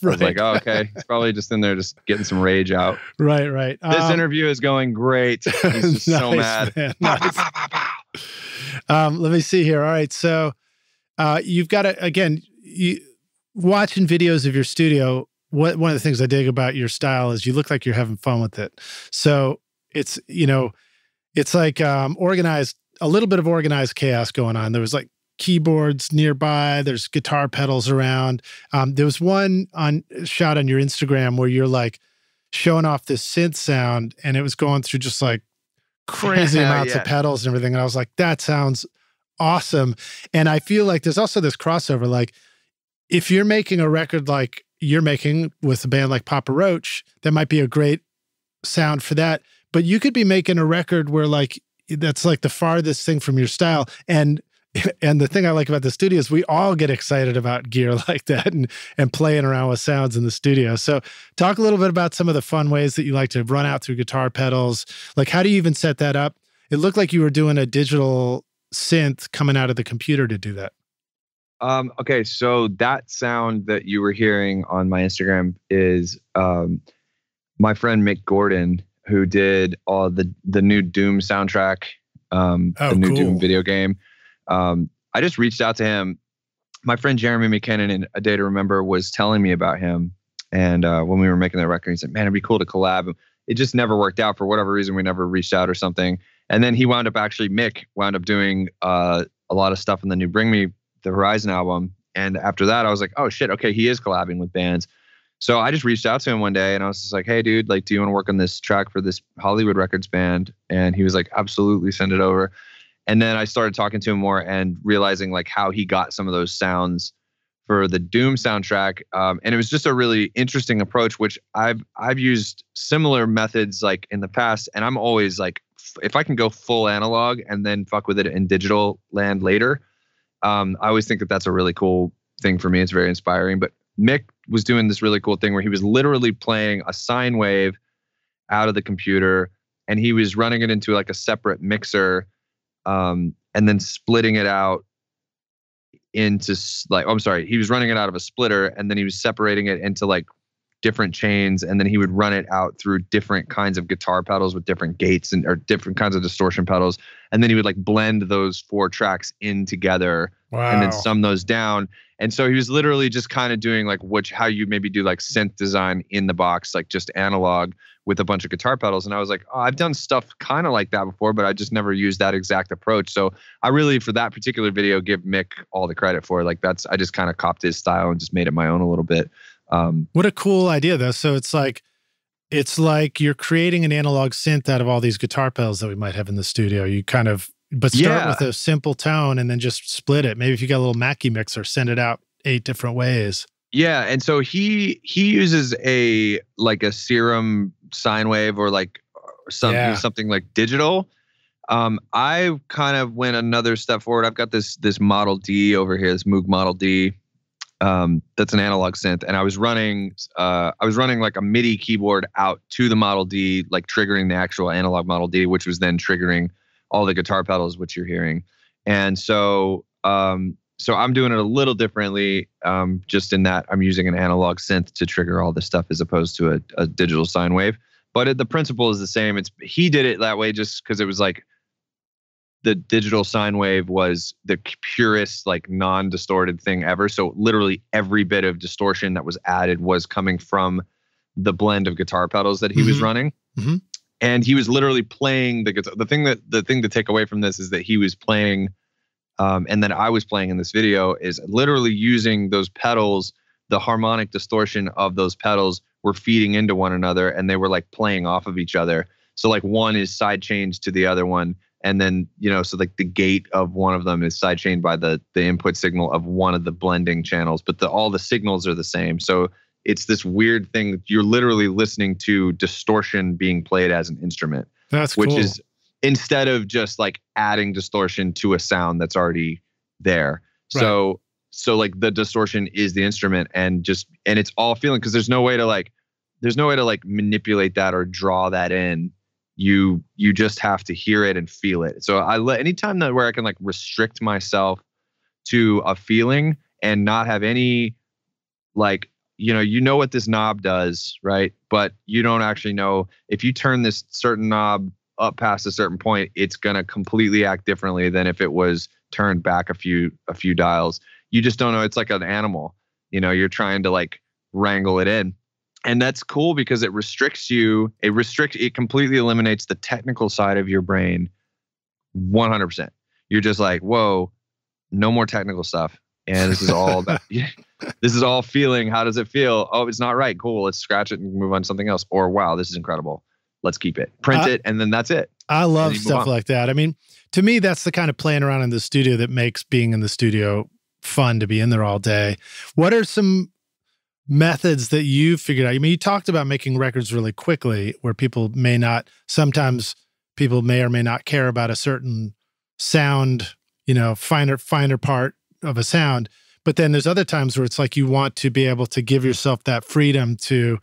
was like, oh, okay. He's probably just in there just getting some rage out. Right. This interview is going great. He's just so mad. Nice. Let me see here. All right. So you've got to, again, watching videos of your studio, one of the things I dig about your style is you look like you're having fun with it. So it's, it's like organized, a little bit of organized chaos going on. There was like keyboards nearby. There's guitar pedals around. There was one shot on your Instagram where you're like showing off this synth sound, and it was going through just like crazy amounts of pedals and everything. And I was like, that sounds awesome. And I feel like there's also this crossover. Like if you're making a record like you're making with a band like Papa Roach, that might be a great sound for that. But you could be making a record where like that's like the farthest thing from your style. And the thing I like about the studio is we all get excited about gear like that and playing around with sounds in the studio. So talk a little bit about some of the fun ways that you like to run out through guitar pedals. Like, how do you even set that up? It looked like you were doing a digital synth coming out of the computer to do that. Okay, so that sound that you were hearing on my Instagram is my friend Mick Gordon, who did all the new Doom soundtrack, the new Doom video game. I just reached out to him. My friend Jeremy McKinnon in A Day to Remember was telling me about him. And when we were making that record, he said, man, it'd be cool to collab. It just never worked out for whatever reason. We never reached out or something. And then Mick wound up doing a lot of stuff in the new Bring Me the Horizon album. And after that, I was like, oh shit, okay, he is collabing with bands. So I just reached out to him one day and I was just like, hey dude, like, do you want to work on this track for this Hollywood Records band? And he was like, absolutely, send it over. And then I started talking to him more and realizing like how he got some of those sounds for the Doom soundtrack. And it was just a really interesting approach, which I've used similar methods like in the past. And I'm always like, if I can go full analog and then fuck with it in digital land later, I always think that that's a really cool thing for me. It's very inspiring. But Mick was doing this really cool thing where he was literally playing a sine wave out of the computer and he was running it into like a separate mixer. And then splitting it out into he was running it out of a splitter and then he was separating it into like different chains. And then he would run it out through different kinds of guitar pedals with different gates or different kinds of distortion pedals. And then he would like blend those 4 tracks in together and then Wow. sum those down. And so he was literally just kind of doing like how you maybe do like synth design in the box, like just analog with a bunch of guitar pedals. And I was like, oh, I've done stuff kind of like that before, but I just never used that exact approach. So I really, for that particular video, give Mick all the credit for it. Like I just kind of copied his style and just made it my own a little bit. What a cool idea though. So it's like you're creating an analog synth out of all these guitar pedals that we might have in the studio. You kind of, but start with a simple tone and then just split it. Maybe if you got a little Mackie mixer, send it out 8 different ways. Yeah, and so he uses a serum sine wave or like something like digital. I kind of went another step forward. I've got this Model D over here, this Moog Model D. That's an analog synth, and I was running like a MIDI keyboard out to the Model D, like triggering the actual analog Model D, which was then triggering all the guitar pedals, which you're hearing. And so I'm doing it a little differently, just in that I'm using an analog synth to trigger all this stuff as opposed to a digital sine wave. But the principle is the same. He did it that way just because it was like the digital sine wave was the purest, like non-distorted thing ever. So literally every bit of distortion that was added was coming from the blend of guitar pedals that he was running. Mm-hmm. And he was literally playing the guitar. The thing to take away from this is that he was playing, and then I was playing in this video, is literally using those pedals, the harmonic distortion of those pedals were feeding into one another, and they were like playing off of each other. So like one is side chained to the other one, and then so like the gate of one of them is side chained by the input signal of one of the blending channels, but all the signals are the same. So it's this weird thing. You're literally listening to distortion being played as an instrument. That's cool. Which is, instead of just like adding distortion to a sound that's already there. Right. So like the distortion is the instrument, and it's all feeling, because there's no way to like manipulate that or draw that in. You just have to hear it and feel it. So anytime where I can like restrict myself to a feeling and not have any like, you know what this knob does, right? But you don't actually know if you turn this certain knob up past a certain point, it's going to completely act differently than if it was turned back a few dials. You just don't know. It's like an animal, you're trying to like wrangle it in. And that's cool because it restricts you. It completely eliminates the technical side of your brain 100%. You're just like, whoa, no more technical stuff. And this is all about, this is all feeling. How does it feel? Oh, it's not right. Cool. Let's scratch it and move on to something else. Or, wow, this is incredible. Let's keep it. Print it, and then that's it. I love stuff like that. I mean, to me, that's the kind of playing around in the studio that makes being in the studio fun, to be in there all day. What are some methods that you figured out? I mean, you talked about making records really quickly where sometimes people may or may not care about a certain sound, finer part of a sound. But then there's other times where it's like you want to be able to give yourself that freedom to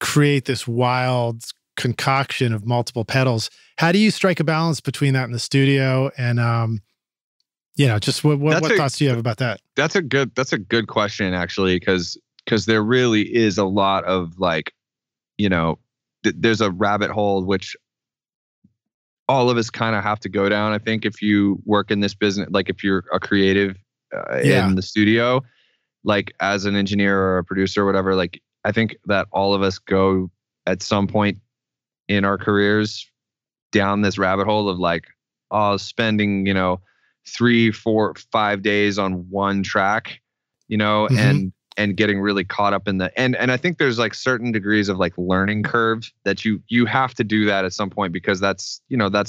create this wild concoction of multiple pedals. How do you strike a balance between that in the studio? And, just what thoughts do you have about that? That's a good question, actually, because there really is a lot of like, there's a rabbit hole which all of us kind of have to go down. I think if you work in this business, like if you're a creative in the studio, like as an engineer or a producer or whatever, like I think that all of us go at some point in our careers down this rabbit hole of like, spending, 3, 4, 5 days on one track, and getting really caught up in and I think there's like certain degrees of like learning curve that you have to do that at some point, because that's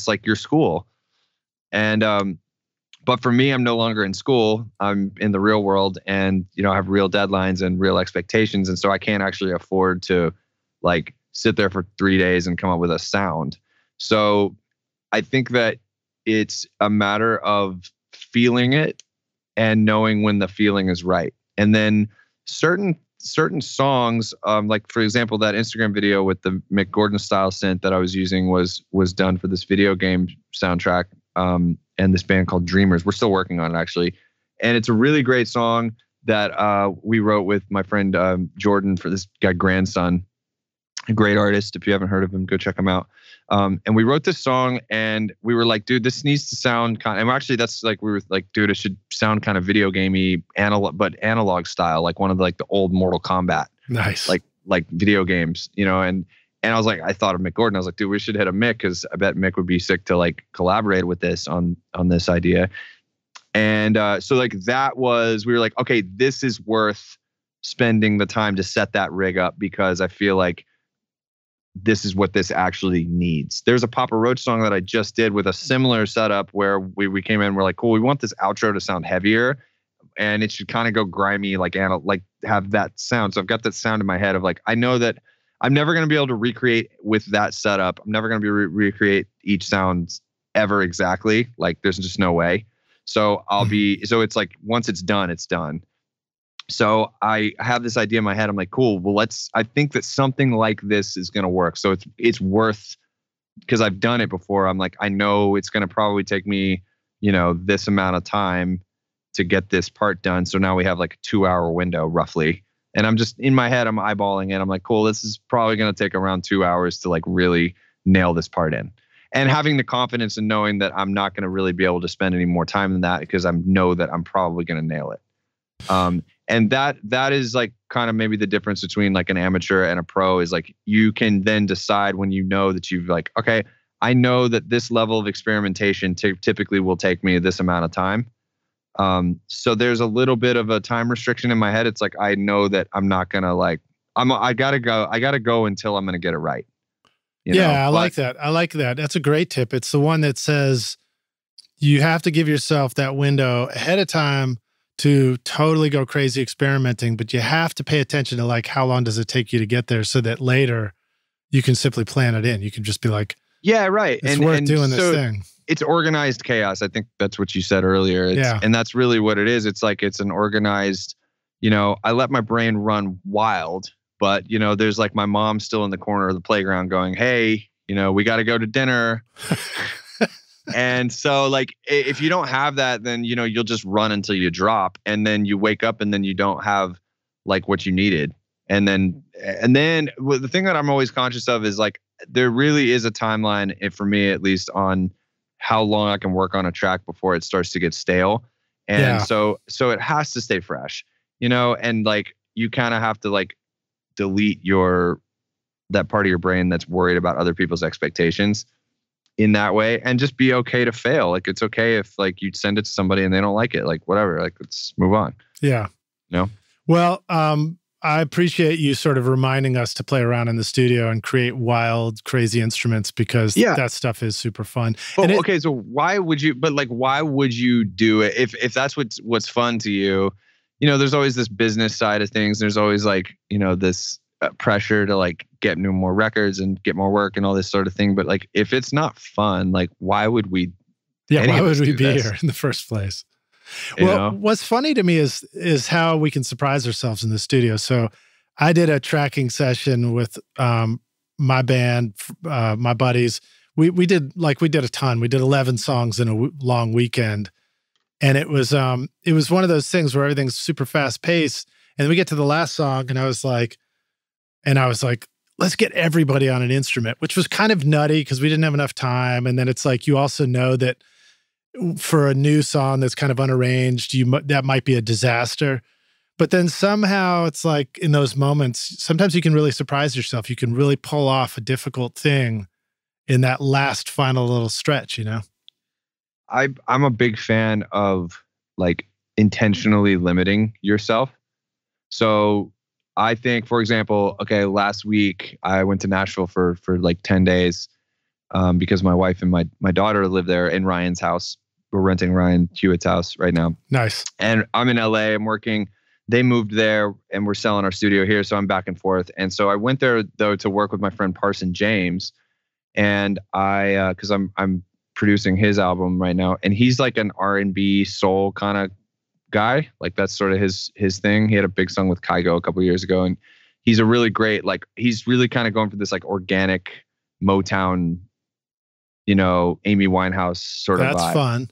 like your school. And but for me, I'm no longer in school. I'm in the real world, and I have real deadlines and real expectations, and so I can't actually afford to like sit there for 3 days and come up with a sound. So I think that it's a matter of feeling it and knowing when the feeling is right. And then certain songs, like for example, that Instagram video with the Mick Gordon style synth that I was using was done for this video game soundtrack, and this band called Dreamers. We're still working on it, actually. And it's a really great song that we wrote with my friend Jordan, for this guy Grandson, a great artist. If you haven't heard of him, go check him out. And we wrote this song, and we were like, dude, this needs to sound kind of, and actually that's like, we were like, dude, it should sound kind of video gamey, analog style, like one of the, like the old Mortal Kombat. Nice. Like video games, you know, and I was like, I thought of Mick Gordon. I was like, dude, we should hit a Mick, because I bet Mick would be sick to like collaborate with this on this idea. And so like that was, we were like, okay, this is worth spending the time to set that rig up, because I feel like this is what this actually needs. There's a Papa Roach song that I just did with a similar setup where we came in, we're like, cool, we want this outro to sound heavier, and it should kind of go grimy, like have that sound. So I've got that sound in my head of like, I know that I'm never going to be able to recreate with that setup. I'm never going to be recreate each sound ever exactly. Like there's just no way. So so it's like, once it's done, it's done. So I have this idea in my head. I'm like, cool, well, I think that something like this is going to work. So it's worth, because I've done it before. I'm like, I know it's going to probably take me, this amount of time to get this part done. So now we have like a 2-hour window roughly. And I'm just in my head, I'm eyeballing it. I'm like, cool, this is probably going to take around 2 hours to like really nail this part in. And having the confidence in knowing that I'm not going to really be able to spend any more time than that, because I know that I'm probably going to nail it. And that is like kind of maybe the difference between like an amateur and a pro, is like you can then decide when you know that you've like, okay, I know that this level of experimentation typically will take me this amount of time. So there's a little bit of a time restriction in my head. It's like, I know that I'm not going to like, I gotta go until I'm going to get it right. I like that. I like that. That's a great tip. It's the one that says you have to give yourself that window ahead of time to totally go crazy experimenting, but you have to pay attention to like, how long does it take you to get there, so that later you can simply plan it in. You can just be like, yeah, right. It's worth doing this thing. It's organized chaos. I think that's what you said earlier. And that's really what it is. It's like, it's an organized, I let my brain run wild, but there's like my mom still in the corner of the playground going, hey, we got to go to dinner. And so like, if you don't have that, then, you'll just run until you drop, and then you wake up and then you don't have like what you needed. And then the thing that I'm always conscious of is like, there really is a timeline, for me at least, on how long I can work on a track before it starts to get stale. And so it has to stay fresh, and like, you kind of have to like delete that part of your brain that's worried about other people's expectations in that way, and just be okay to fail. Like, it's okay if like you send it to somebody and they don't like it, like whatever, like let's move on. Yeah. Well, I appreciate you sort of reminding us to play around in the studio and create wild, crazy instruments, because that stuff is super fun. Okay, so why would you do it if that's what's fun to you? There's always this business side of things. There's always like, this pressure to like get more records and get more work and all this sort of thing. But like, if it's not fun, like why would we be here in the first place? Well, what's funny to me is how we can surprise ourselves in the studio. So I did a tracking session with my band, my buddies. We did a ton. We did 11 songs in a long weekend. And it was one of those things where everything's super fast paced. And then we get to the last song, and I was like, let's get everybody on an instrument, which was kind of nutty because we didn't have enough time. And then it's like, you also know that for a new song that's kind of unarranged, that might be a disaster. But then somehow it's like, in those moments, sometimes you can really surprise yourself. You can really pull off a difficult thing in that last final little stretch, I'm a big fan of like intentionally limiting yourself. So I think, for example, last week I went to Nashville for like 10 days because my wife and my daughter live there in Ryan's house. We're renting Ryan Hewitt's house right now. Nice. And I'm in LA, I'm working. They moved there and we're selling our studio here. So I'm back and forth. And so I went there though to work with my friend Parson James. And cause I'm producing his album right now. And he's like an R&B soul kind of guy. Like that's sort of his thing. He had a big song with Kygo a couple of years ago. And he's a really great, like he's really kind of going for this like organic Motown, Amy Winehouse sort of vibe. That's fun.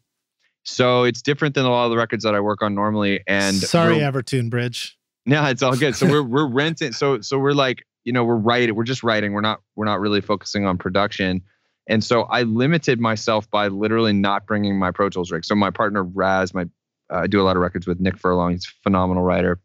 So it's different than a lot of the records that I work on normally. And sorry, Evertune Bridge. Yeah, it's all good. So we're renting. So we're like, we're writing. We're just writing. We're not really focusing on production. And so I limited myself by literally not bringing my Pro Tools rig. So my partner Raz, I do a lot of records with Nick Furlong. He's a phenomenal writer.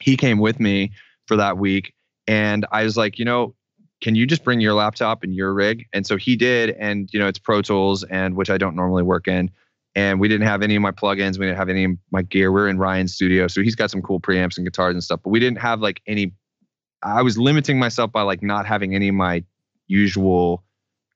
He came with me for that week, and I was like, can you just bring your laptop and your rig? And so he did, and it's Pro Tools, and which I don't normally work in. And we didn't have any of my plugins. We didn't have any of my gear. We're in Ryan's studio, so he's got some cool preamps and guitars and stuff. But we didn't have like any. I was limiting myself by like not having any of my usual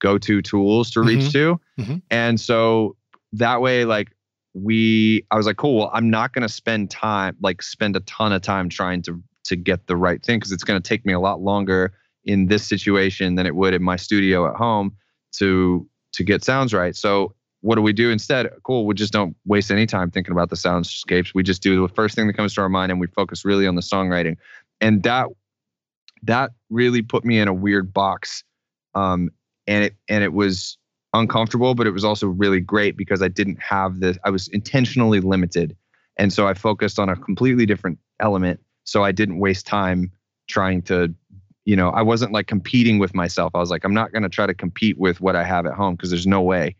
go-to tools to reach to. And so that way, like I was like, cool, well, I'm not going to spend a ton of time trying to get the right thing, because it's going to take me a lot longer in this situation than it would in my studio at home to get sounds right. So what do we do instead? Cool, we just don't waste any time thinking about the soundscapes. We just do the first thing that comes to our mind, and we focus really on the songwriting. And that really put me in a weird box. And it was uncomfortable, but it was also really great because I didn't have this. I was intentionally limited. And so I focused on a completely different element. So I didn't waste time trying to, I wasn't like competing with myself. I was like, I'm not going to try to compete with what I have at home, because there's no way.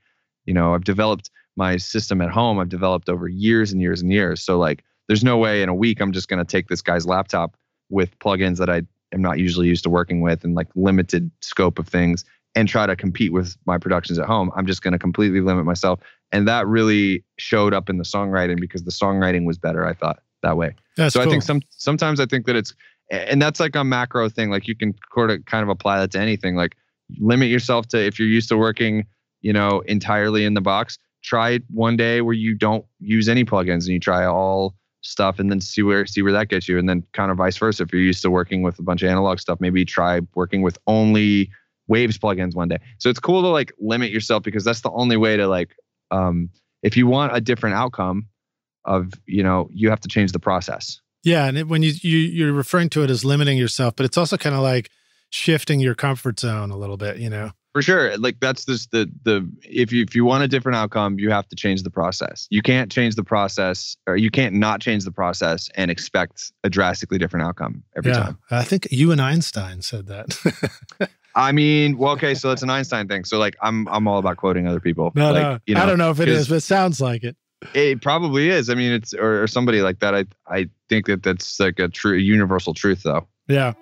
I've developed my system at home. I've developed over years and years and years. So like, there's no way in a week I'm just going to take this guy's laptop with plugins that I am not usually used to working with and like limited scope of things and try to compete with my productions at home. I'm just going to completely limit myself. And that really showed up in the songwriting, because the songwriting was better, I thought, that way. That's so cool. I think sometimes I think that and that's like a macro thing. Like you can kind of apply that to anything. Like limit yourself to, if you're used to working, entirely in the box, try one day where you don't use any plugins and you try all stuff, and then see where that gets you. And then kind of vice versa. If you're used to working with a bunch of analog stuff, maybe try working with only Waves plugins one day. So it's cool to like limit yourself, because that's the only way to like, if you want a different outcome of, you have to change the process. Yeah. And when you're referring to it as limiting yourself, but it's also kind of like shifting your comfort zone a little bit, For sure. Like that's just if you want a different outcome, you have to change the process. You can't change the process, or you can't not change the process and expect a drastically different outcome every time. I think you and Einstein said that. I mean, well, okay, so it's an Einstein thing. So like, I'm all about quoting other people. No, I don't know if it is, but it sounds like it. It probably is. I mean, it's or somebody like that. I think that's like a true universal truth, though. Yeah.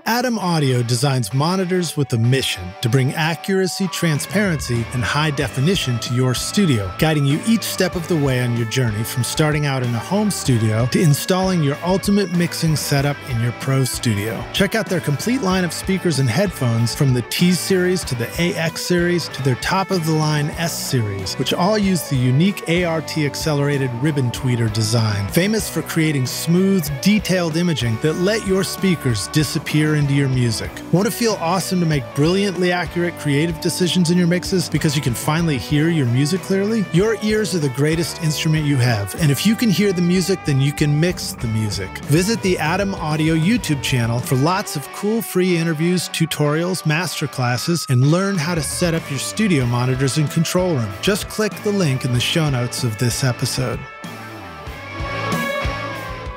Adam Audio designs monitors with a mission to bring accuracy, transparency, and high definition to your studio, guiding you each step of the way on your journey from starting out in a home studio to installing your ultimate mixing setup in your pro studio. Check out their complete line of speakers and headphones, from the T-Series to the AX Series to their top-of-the-line S-Series, which all use the unique ART-accelerated ribbon tweeter design, famous for creating smooth, detailed imaging that let your speakers disappear into your music. Want to feel awesome to make brilliantly accurate creative decisions in your mixes because you can finally hear your music clearly? Your ears are the greatest instrument you have, and if you can hear the music, then you can mix the music. Visit the Adam Audio YouTube channel for lots of cool free interviews, tutorials, masterclasses, and learn how to set up your studio monitors and control room. Just click the link in the show notes of this episode.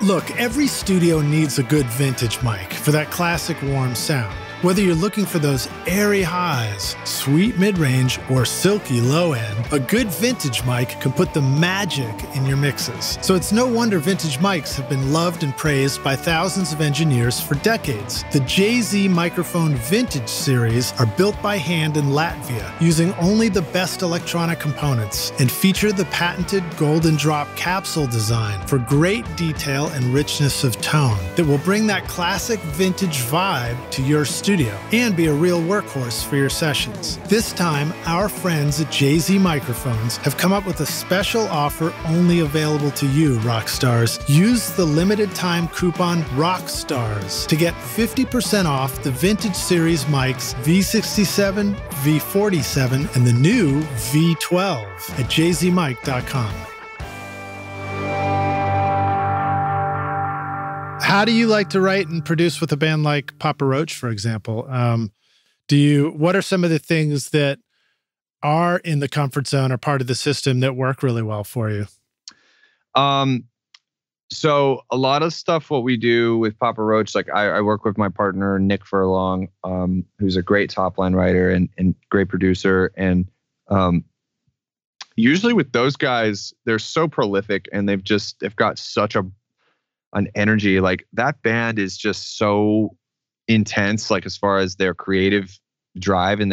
Look, every studio needs a good vintage mic for that classic warm sound. Whether you're looking for those airy highs, sweet mid-range, or silky low-end, a good vintage mic can put the magic in your mixes. So it's no wonder vintage mics have been loved and praised by thousands of engineers for decades. The JZ Microphone Vintage series are built by hand in Latvia, using only the best electronic components, and feature the patented Golden Drop capsule design for great detail and richness of tone that will bring that classic vintage vibe to your studio and be a real workhorse for your sessions. This time, our friends at JZ Microphones have come up with a special offer only available to you, Rockstars. Use the limited time coupon ROCKSTARS to get 50% off the Vintage Series mics V67, V47, and the new V12 at jzmic.com. How do you like to write and produce with a band like Papa Roach, for example? What are some of the things that are in the comfort zone or part of the system that work really well for you? So a lot of stuff, what we do with Papa Roach, like I work with my partner, Nick Furlong, who's a great top line writer and great producer. And usually with those guys, they're so prolific and they've got such an energy. Like that band is just so intense, like as far as their creative drive and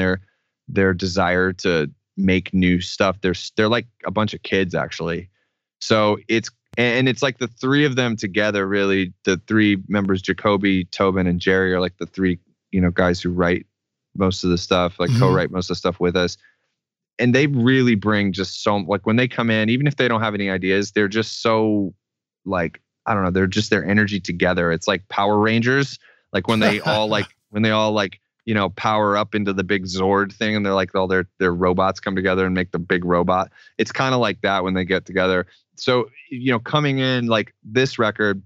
their desire to make new stuff. They're like a bunch of kids actually. So it's like the three of them together, really, the three members, Jacoby, Tobin, and Jerry, are like the three, guys who write most of the stuff, like co-write most of the stuff with us. And they really bring just so, like when they come in, even if they don't have any ideas, they're just so like, I don't know, they're just their energy together. It's like Power Rangers, like when they all power up into the big Zord thing and they're like all their robots come together and make the big robot. It's kind of like that when they get together. So, coming in like this record,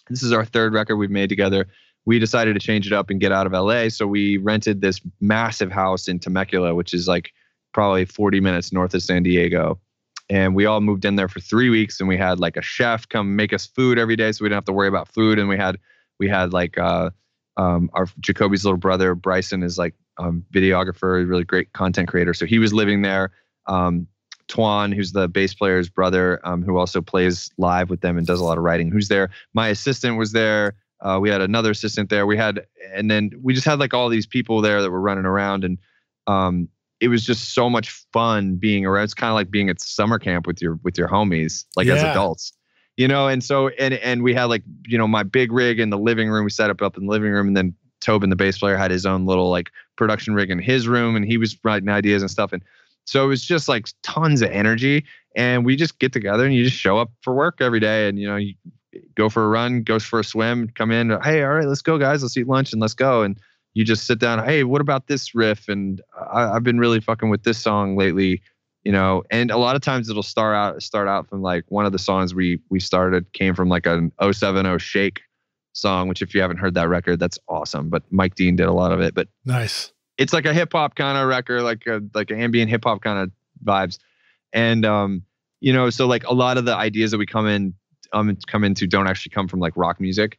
this is our third record we've made together. We decided to change it up and get out of LA. So we rented this massive house in Temecula, which is like probably 40 minutes north of San Diego. And we all moved in there for 3 weeks and we had like a chef come make us food every day. So we didn't have to worry about food. And we had like, our Jacoby's little brother, Bryson, is like videographer, really great content creator. So he was living there. Twan, who's the bass player's brother, who also plays live with them and does a lot of writing, who's there. My assistant was there. We had another assistant there. And then we just had like all these people there that were running around, and it was just so much fun being around. It's kind of like being at summer camp with your homies, like as adults, And so, and we had like, my big rig in the living room. We set up in the living room, and then Tobin, the bass player, had his own little like production rig in his room, and he was writing ideas and stuff. And so it was just like tons of energy, and we just get together and you just show up for work every day, and you go for a run, go for a swim, come in. Hey, all right, let's go, guys. Let's eat lunch and let's go. And you just sit down. Hey, what about this riff? And I've been really fucking with this song lately, And a lot of times it'll start out from like one of the songs we started came from like an 070 Shake song, which if you haven't heard that record, that's awesome. But Mike Dean did a lot of it. But nice. It's like a hip hop kind of record, like an ambient hip hop kind of vibes. And, so like a lot of the ideas that we come into don't actually come from like rock music.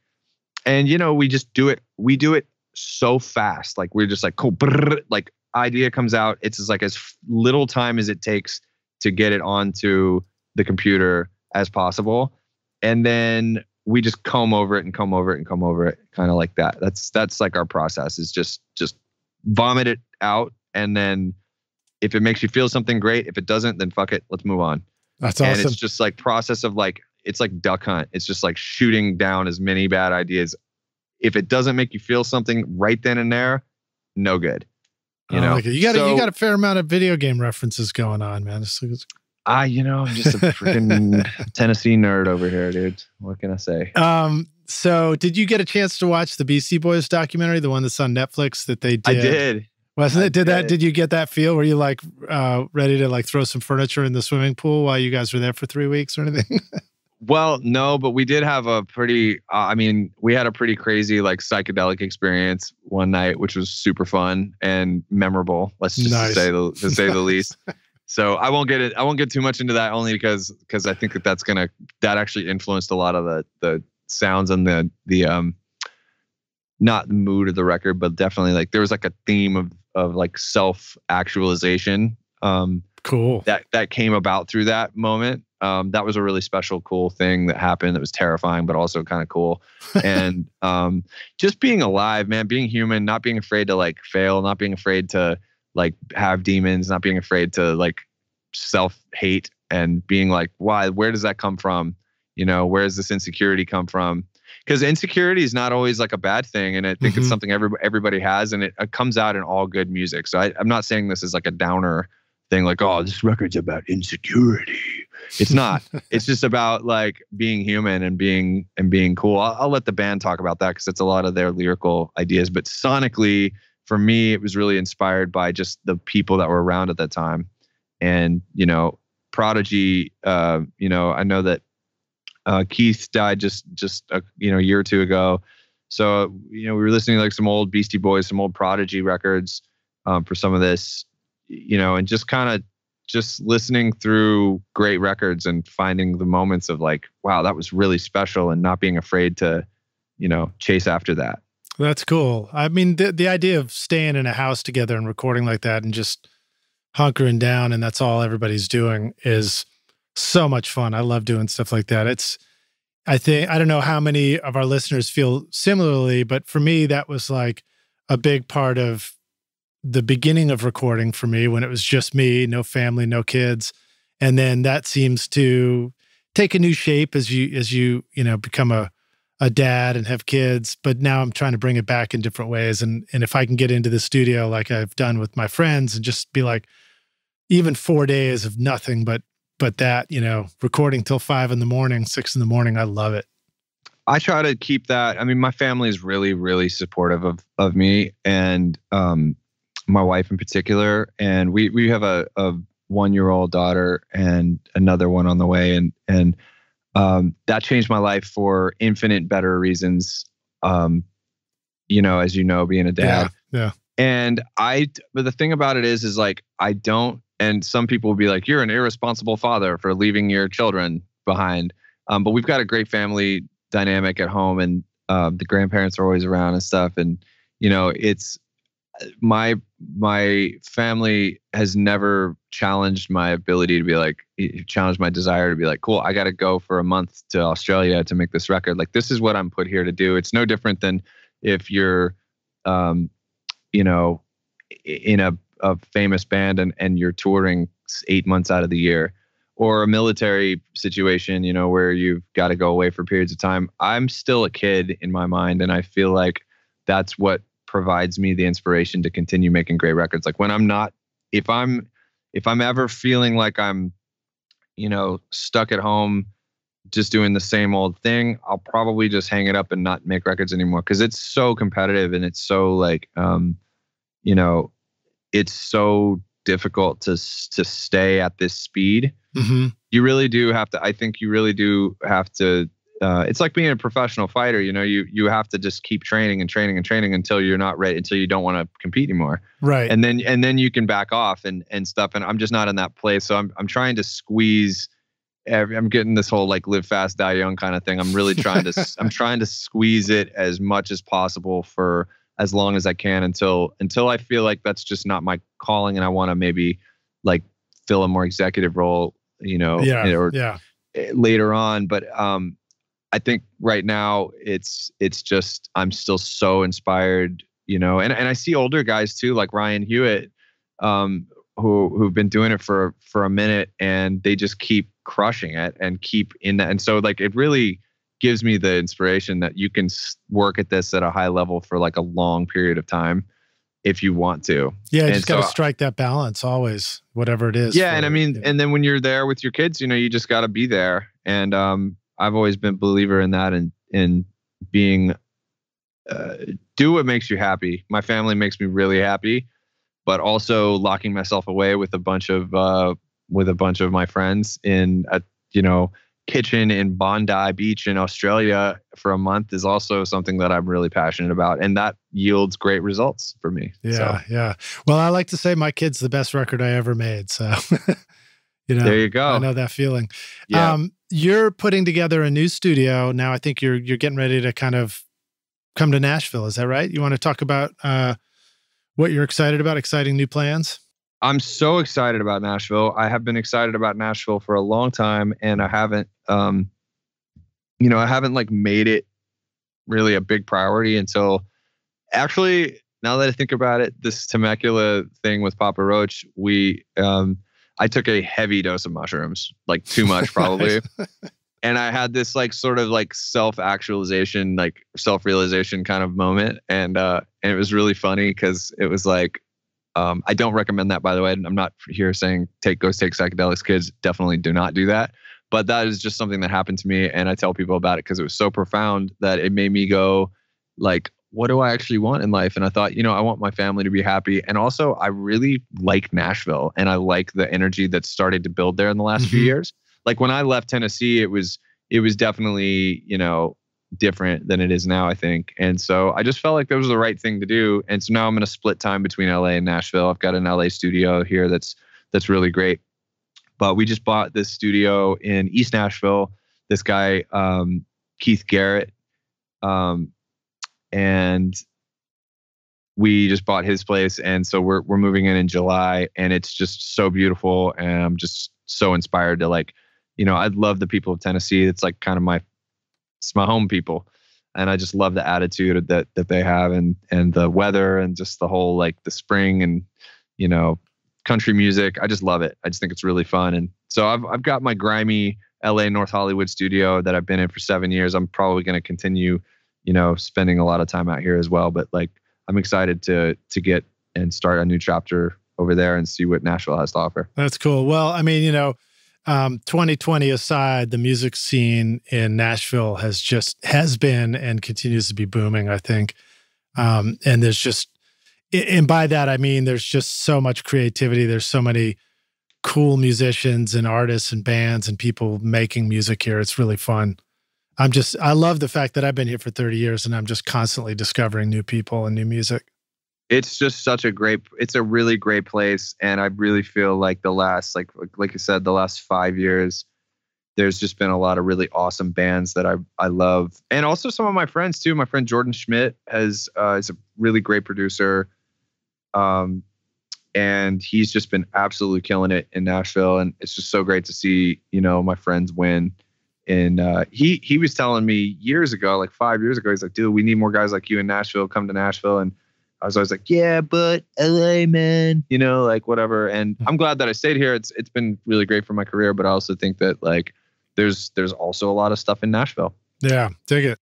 And, we just do it. We do it so fast. Like we're just like, cool. Like idea comes out. It's just like as little time as it takes to get it onto the computer as possible. And then we just comb over it, kind of like that. That's like our process is just vomit it out. And then if it makes you feel something, great. If it doesn't, then fuck it. Let's move on. That's awesome. And it's just like process of like, it's like duck hunt. It's just like shooting down as many bad ideas. If it doesn't make you feel something right then and there, no good. You got a fair amount of video game references going on, man. I'm just a freaking Tennessee nerd over here, dude. What can I say? So did you get a chance to watch the Beastie Boys documentary, the one that's on Netflix that they did? I did. Wasn't it? Did you get that feel? Were you like ready to like throw some furniture in the swimming pool while you guys were there for 3 weeks or anything? Well, no, but we did have a pretty, we had a pretty crazy like psychedelic experience one night, which was super fun and memorable. Let's just say the least. So I won't get too much into that, only because I think that actually influenced a lot of the sounds and the not the mood of the record, but definitely like there was like a theme of like self-actualization. Cool. That came about through that moment. That was a really special, cool thing that happened. That was terrifying, but also kind of cool. And just being alive, man, being human, not being afraid to like fail, not being afraid to like have demons, not being afraid to like self-hate, and being like, why? Where does that come from? Where does this insecurity come from? Because insecurity is not always like a bad thing, and I think it's something everybody has, and it comes out in all good music. So I'm not saying this is like a downer thing, like, oh, this record's about insecurity. It's not. It's just about like being human and being cool. I'll let the band talk about that because it's a lot of their lyrical ideas. But sonically, for me, it was really inspired by just the people that were around at that time. And Prodigy. I know that Keith died just a year or two ago. So we were listening to like some old Beastie Boys, some old Prodigy records for some of this. And just kind of just listening through great records and finding the moments of like, wow, that was really special, and not being afraid to, chase after that. That's cool. I mean, the idea of staying in a house together and recording like that and just hunkering down and that's all everybody's doing is so much fun. I love doing stuff like that. I don't know how many of our listeners feel similarly, but for me, that was like a big part of the beginning of recording for me, when it was just me, no family, no kids. And then that seems to take a new shape as you become a dad and have kids. But now I'm trying to bring it back in different ways. And if I can get into the studio like I've done with my friends and just be like, even 4 days of nothing but that, recording till 5 a.m, 6 a.m, I love it. I try to keep that. I mean, my family is really, really supportive of me, and my wife in particular. And we have a 1-year-old daughter and another one on the way. And that changed my life for infinite better reasons. As being a dad. Yeah. But the thing about it is like, I don't, and some people will be like, you're an irresponsible father for leaving your children behind. But we've got a great family dynamic at home, and the grandparents are always around and stuff. And, it's my family has never challenged my ability to be like, challenged my desire to be like, cool, I got to go for a month to Australia to make this record. Like, this is what I'm put here to do. It's no different than if you're, in a famous band and you're touring 8 months out of the year, or a military situation, where you've got to go away for periods of time. I'm still a kid in my mind. And I feel like that's what provides me the inspiration to continue making great records. Like, when I'm not, if I'm ever feeling like I'm, stuck at home just doing the same old thing, I'll probably just hang it up and not make records anymore. Cause it's so competitive, and it's so like, it's so difficult to stay at this speed. Mm-hmm. You really do have to, I think you really do have to, it's like being a professional fighter, you have to just keep training and training and training until you're not ready, until you don't want to compete anymore. Right. And then you can back off and stuff. And I'm just not in that place. So I'm trying to squeeze I'm getting this whole like live fast, die young kind of thing. I'm really trying to, I'm trying to squeeze it as much as possible for as long as I can until I feel like that's just not my calling. And I want to maybe like fill a more executive role, later on. But I think right now it's just, I'm still so inspired, and I see older guys too, like Ryan Hewitt, who've been doing it for a minute, and they just keep crushing it and keep in that. And so like, it really gives me the inspiration that you can work at this at a high level for like a long period of time if you want to. Yeah, you just got to strike that balance always, whatever it is. Yeah, and I mean, and then when you're there with your kids, you just got to be there. And I've always been a believer in that, and in being, do what makes you happy. My family makes me really happy, but also locking myself away with a bunch of my friends in a kitchen in Bondi Beach in Australia for a month is also something that I'm really passionate about, and that yields great results for me. Yeah. Well, I like to say my kid's the best record I ever made. So, there you go. I know that feeling. Yeah. You're putting together a new studio now. I think you're getting ready to kind of come to Nashville. Is that right? You want to talk about what you're excited about? Exciting new plans? I'm so excited about Nashville. I have been excited about Nashville for a long time, and I haven't, I haven't like made it really a big priority until actually, now that I think about it, this Temecula thing with Papa Roach, I took a heavy dose of mushrooms, like too much probably. And I had this like sort of like self-actualization, like self-realization kind of moment. And it was really funny because it was like, I don't recommend that, by the way. I'm not here saying take psychedelics. Kids definitely do not do that. But that is just something that happened to me. And I tell people about it because it was so profound that it made me go like, what do I actually want in life? And I thought, I want my family to be happy. And also I really like Nashville, and I like the energy that started to build there in the last few years. Like when I left Tennessee, it was definitely, different than it is now, I think. And so I just felt like that was the right thing to do. And so now I'm going to split time between LA and Nashville. I've got an LA studio here that's really great. But we just bought this studio in East Nashville. This guy, Keith Garrett, and we just bought his place. And so we're moving in July, and it's just so beautiful. And I'm just so inspired to like, I love the people of Tennessee. It's like kind of it's my home people. And I just love the attitude that they have, and the weather, and just the whole like the spring, and country music. I just love it. I just think it's really fun. And so I've got my grimy LA North Hollywood studio that I've been in for 7 years. I'm probably going to continue, spending a lot of time out here as well. But like, I'm excited to get and start a new chapter over there and see what Nashville has to offer. That's cool. Well, I mean, 2020 aside, the music scene in Nashville has been and continues to be booming, I think. And there's just, and by that, I mean, there's just so much creativity. There's so many cool musicians and artists and bands and people making music here. It's really fun. I love the fact that I've been here for 30 years and I'm just constantly discovering new people and new music. It's just it's a really great place. And I really feel like the last, like you said, the last 5 years, there's just been a lot of really awesome bands that I love. And also some of my friends too. My friend Jordan Schmidt is a really great producer. And he's just been absolutely killing it in Nashville. And it's just so great to see, my friends win. And he was telling me years ago, like 5 years ago, he's like, dude, we need more guys like you in Nashville. Come to Nashville. And I was always like, yeah, but LA, man, like whatever. And I'm glad that I stayed here. It's been really great for my career. But I also think that like there's also a lot of stuff in Nashville. Yeah, dig it.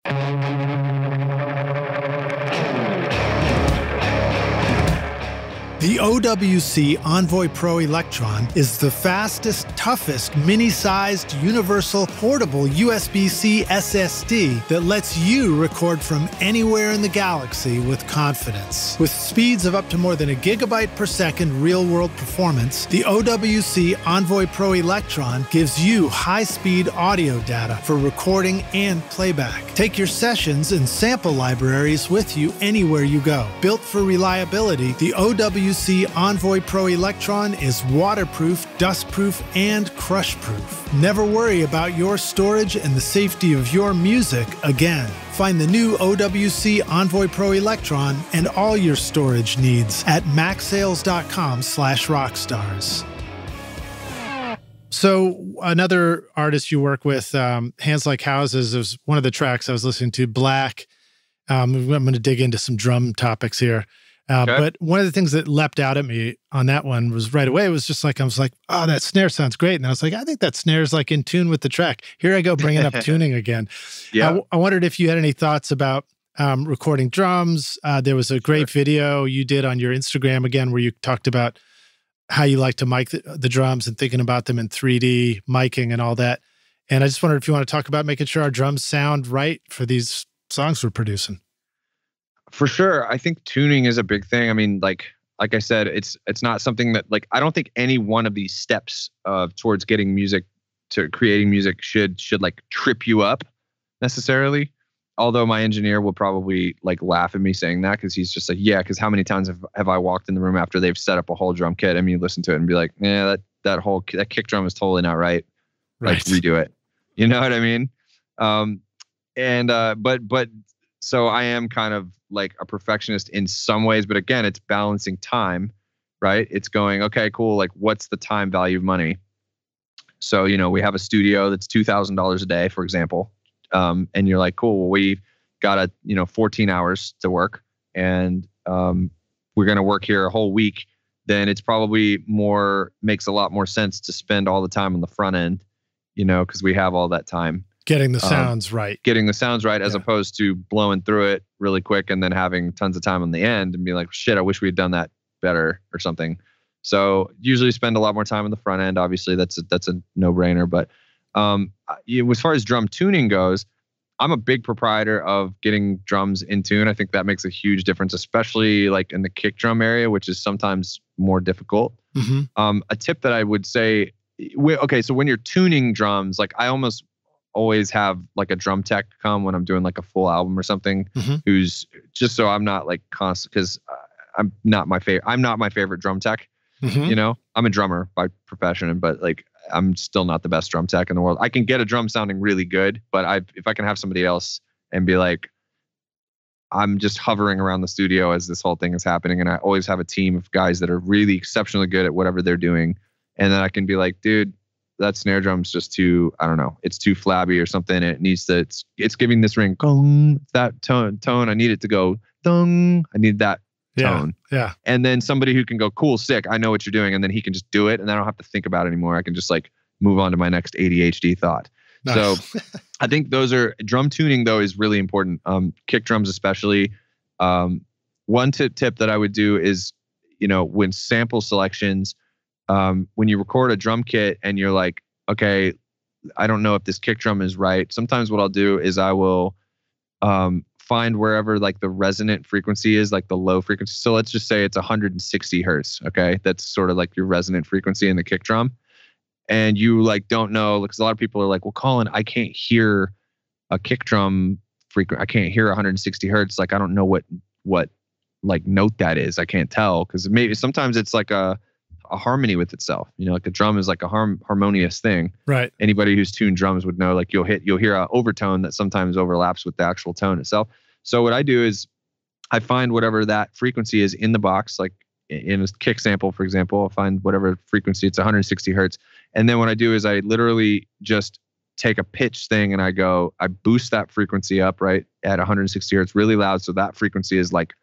The OWC Envoy Pro Electron is the fastest, toughest, mini-sized, universal, portable USB-C SSD that lets you record from anywhere in the galaxy with confidence. With speeds of up to more than a gigabyte per second real-world performance, the OWC Envoy Pro Electron gives you high-speed audio data for recording and playback. Take your sessions and sample libraries with you anywhere you go. Built for reliability, the OWC Envoy Pro Electron is waterproof, dustproof, and crushproof. Never worry about your storage and the safety of your music again. Find the new OWC Envoy Pro Electron and all your storage needs at macsales.com/rockstars. So another artist you work with, Hands Like Houses, is one of the tracks I was listening to, Black. I'm going to dig into some drum topics here. Okay. But one of the things that leapt out at me on that one was right away, it was just like, I was like, oh, that snare sounds great. And I was like, I think that snare is like in tune with the track. Here I go bringing up tuning again. Yeah. I wondered if you had any thoughts about recording drums. There was a great video you did on your Instagram again, where you talked about how you like to mic the drums and thinking about them in 3D miking and all that. And I just wondered if you want to talk about making sure our drums sound right for these songs we're producing. For sure. I think tuning is a big thing. I mean, like I said, it's not something that like, I don't think any one of these steps towards getting music to creating music should like trip you up necessarily. Although my engineer will probably like laugh at me saying that, because he's just like, yeah, because how many times have I walked in the room after they've set up a whole drum kit and you listen to it and be like, yeah, that kick drum is totally not right. Like redo it. You know what I mean? But so I am kind of like a perfectionist in some ways, but again, it's balancing time, right? It's going, okay, cool. Like what's the time value of money? So, we have a studio that's $2,000 a day, for example. And you're like, cool, well, we've got 14 hours to work, and we're going to work here a whole week. Then it's probably makes a lot more sense to spend all the time on the front end, because we have all that time. Getting the sounds right. Getting the sounds right, as opposed to blowing through it really quick and then having tons of time on the end and be like, shit, I wish we had done that better or something. So usually spend a lot more time on the front end. Obviously, that's a no-brainer. But as far as drum tuning goes, I'm a big proprietor of getting drums in tune. I think that makes a huge difference, especially like in the kick drum area, which is sometimes more difficult. Mm-hmm. A tip that I would say, so when you're tuning drums, like I almost always have like a drum tech come when I'm doing like a full album or something, mm-hmm. who's just so I'm not like constant, because I'm not my favorite drum tech. Mm-hmm. I'm a drummer by profession, but like I'm still not the best drum tech in the world. I can get a drum sounding really good, but if I can have somebody else and be like, I'm just hovering around the studio as this whole thing is happening, and I always have a team of guys that are really exceptionally good at whatever they're doing, and then I can be like, dude, that snare drum's just too, I don't know, it's too flabby or something. It needs to, it's giving this ring, gong, that tone. I need it to go, dong. I need that tone. Yeah. And then somebody who can go, cool, sick, I know what you're doing. And then he can just do it. And I don't have to think about it anymore. I can just like move on to my next ADHD thought. Nice. So I think those are, drum tuning though is really important. Kick drums especially. One tip that I would do is, when sample selections, when you record a drum kit and you're like, okay, I don't know if this kick drum is right. Sometimes what I'll do is I will find wherever like the resonant frequency is, like the low frequency. So let's just say it's 160 hertz. Okay. That's sort of like your resonant frequency in the kick drum. And you like don't know, because a lot of people are like, well, Colin, I can't hear a kick drum I can't hear 160 hertz. Like, I don't know what like note that is. I can't tell, because maybe sometimes it's like a harmony with itself. Like a drum is like a harmonious thing. Right. Anybody who's tuned drums would know, like you'll hear an overtone that sometimes overlaps with the actual tone itself. So what I do is I find whatever that frequency is in the box, like in a kick sample, for example, I'll find whatever frequency, it's 160 hertz. And then what I do is I literally just take a pitch thing and I boost that frequency up right at 160 hertz really loud. So that frequency is like,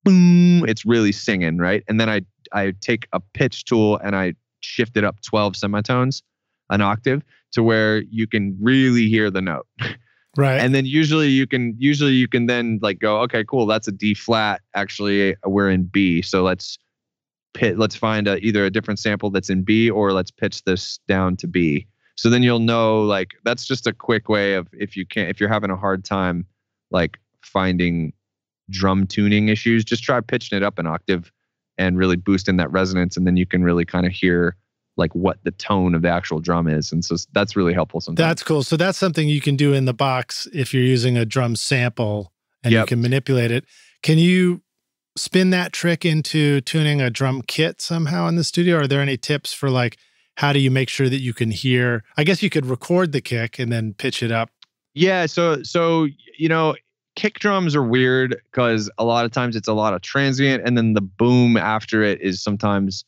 boom, it's really singing, right? And then I take a pitch tool and I shift it up 12 semitones, an octave, to where you can really hear the note. Right. And then usually you can then like go, okay, cool, that's a D flat. Actually, we're in B. So let's find either a different sample that's in B, or let's pitch this down to B. So then you'll know, like, that's just a quick way of, if you're having a hard time like finding drum tuning issues, just try pitching it up an octave and really boosting that resonance, and then you can really kind of hear like what the tone of the actual drum is. And so that's really helpful sometimes. That's cool. So that's something you can do in the box if you're using a drum sample and you can manipulate it. Can you spin that trick into tuning a drum kit somehow in the studio? Are there any tips for like, how do you make sure that you can hear? I guess you could record the kick and then pitch it up. Yeah. So kick drums are weird because a lot of times it's a lot of transient, and then the boom after it is sometimes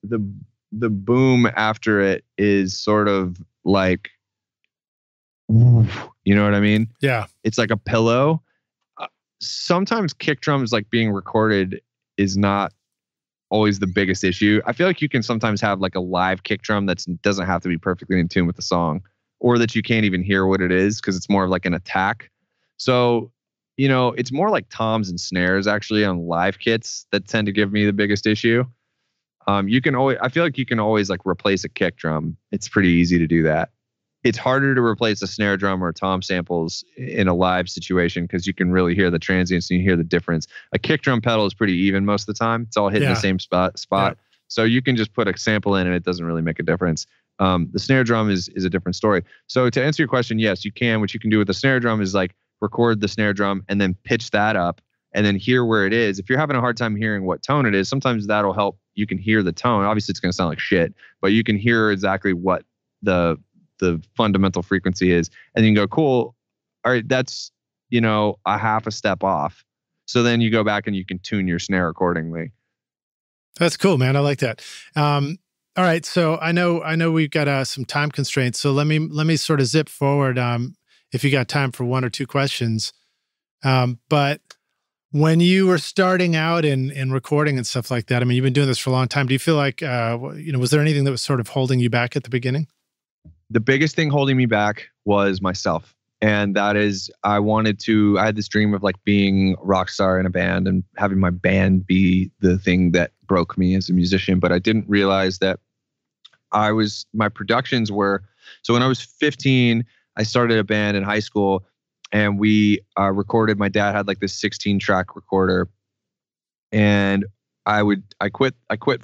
the boom after it is sort of like, you know what I mean? Yeah. It's like a pillow. Sometimes kick drums like being recorded is not always the biggest issue. I feel like you can sometimes have like a live kick drum that doesn't have to be perfectly in tune with the song, or that you can't even hear what it is because it's more of like an attack. So, it's more like toms and snares actually on live kits that tend to give me the biggest issue. I feel like you can always like replace a kick drum. It's pretty easy to do that. It's harder to replace a snare drum or tom samples in a live situation because you can really hear the transients and you hear the difference. A kick drum pedal is pretty even most of the time. It's all hitting the same spot. Yeah. So you can just put a sample in and it doesn't really make a difference. The snare drum is a different story. So to answer your question, yes, you can. What you can do with the snare drum is like record the snare drum and then pitch that up and then hear where it is. If you're having a hard time hearing what tone it is, sometimes that'll help. You can hear the tone. Obviously, it's going to sound like shit, but you can hear exactly what the fundamental frequency is. And then you go, cool. All right, that's, a half a step off. So then you go back and you can tune your snare accordingly. That's cool, man. I like that. All right. So I know we've got some time constraints. So let me sort of zip forward if you got time for one or two questions. But when you were starting out in recording and stuff like that, I mean, you've been doing this for a long time. Do you feel like, was there anything that was sort of holding you back at the beginning? The biggest thing holding me back was myself. And that is, I had this dream of like being a rock star in a band and having my band be the thing that broke me as a musician. But I didn't realize that my productions were, so when I was 15, I started a band in high school and we recorded, my dad had like this 16-track recorder, and I quit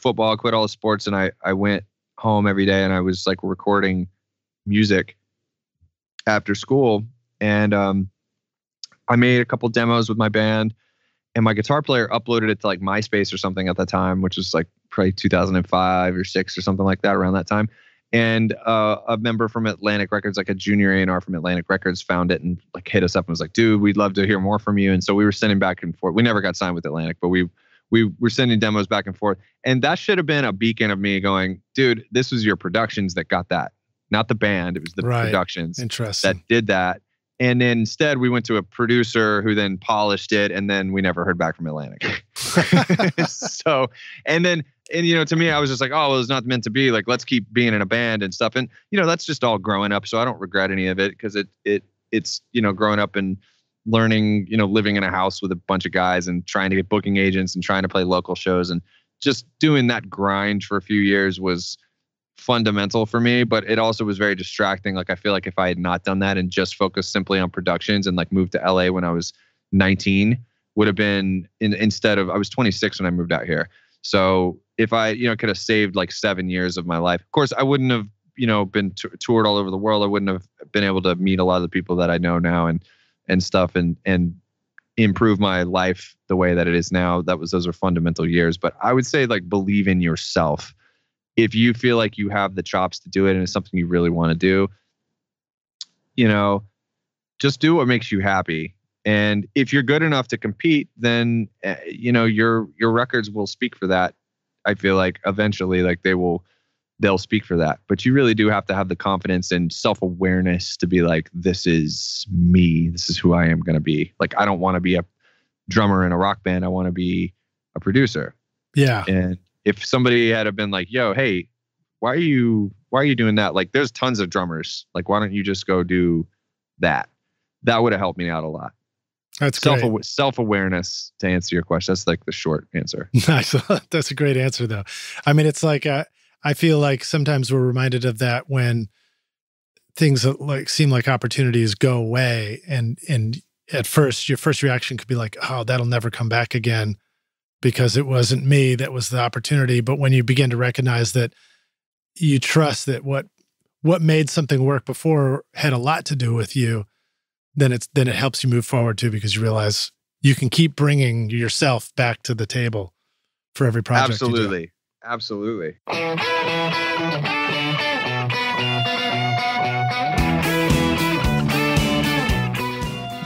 football, I quit all the sports, and I went home every day and I was like recording music after school. And I made a couple demos with my band, and my guitar player uploaded it to like MySpace or something at that time, which was like probably 2005 or 6 or something like that, around that time. And a member from Atlantic Records, like a junior A&R from Atlantic Records, found it and like hit us up and was like, dude, we'd love to hear more from you. And so we were sending back and forth. We never got signed with Atlantic, but we were sending demos back and forth. And that should have been a beacon of me going, dude, this was your productions that got that, not the band. It was the productions that did that. And then instead we went to a producer who then polished it, and then we never heard back from Atlantic. So, and you know, to me, I was just like, oh, well, it's not meant to be. Like, let's keep being in a band and stuff. And, you know, that's just all growing up. So I don't regret any of it, because it's, you know, growing up and learning, you know, living in a house with a bunch of guys and trying to get booking agents and trying to play local shows, and just doing that grind for a few years was fundamental for me. But it also was very distracting. Like, I feel like if I had not done that and just focused simply on productions and like moved to LA when I was 19, would have been instead of, I was 26 when I moved out here. So if I, you know, could have saved like 7 years of my life, of course I wouldn't have, you know, been toured all over the world. I wouldn't have been able to meet a lot of the people that I know now and stuff, and improve my life the way that it is now. Those are fundamental years. But I would say, like, believe in yourself. If you feel like you have the chops to do it and it's something you really want to do, you know, just do what makes you happy. And if you're good enough to compete, then, you know, your records will speak for that. I feel like eventually, like, they'll speak for that. But you really do have to have the confidence and self-awareness to be like, this is me. This is who I am going to be. Like, I don't want to be a drummer in a rock band. I want to be a producer. Yeah. And if somebody had been like, yo, hey, why are you doing that? Like, there's tons of drummers. Like, why don't you just go do that? That would have helped me out a lot. That's great. Self-awareness, to answer your question. That's like the short answer. Nice. That's a great answer, though. I mean, it's like, I feel like sometimes we're reminded of that when things that like seem like opportunities go away, and at first your first reaction could be like, oh, that'll never come back again because it wasn't me that was the opportunity. But when you begin to recognize that you trust that what made something work before had a lot to do with you, then it helps you move forward too, because you realize you can keep bringing yourself back to the table for every project. Absolutely. You do. Absolutely.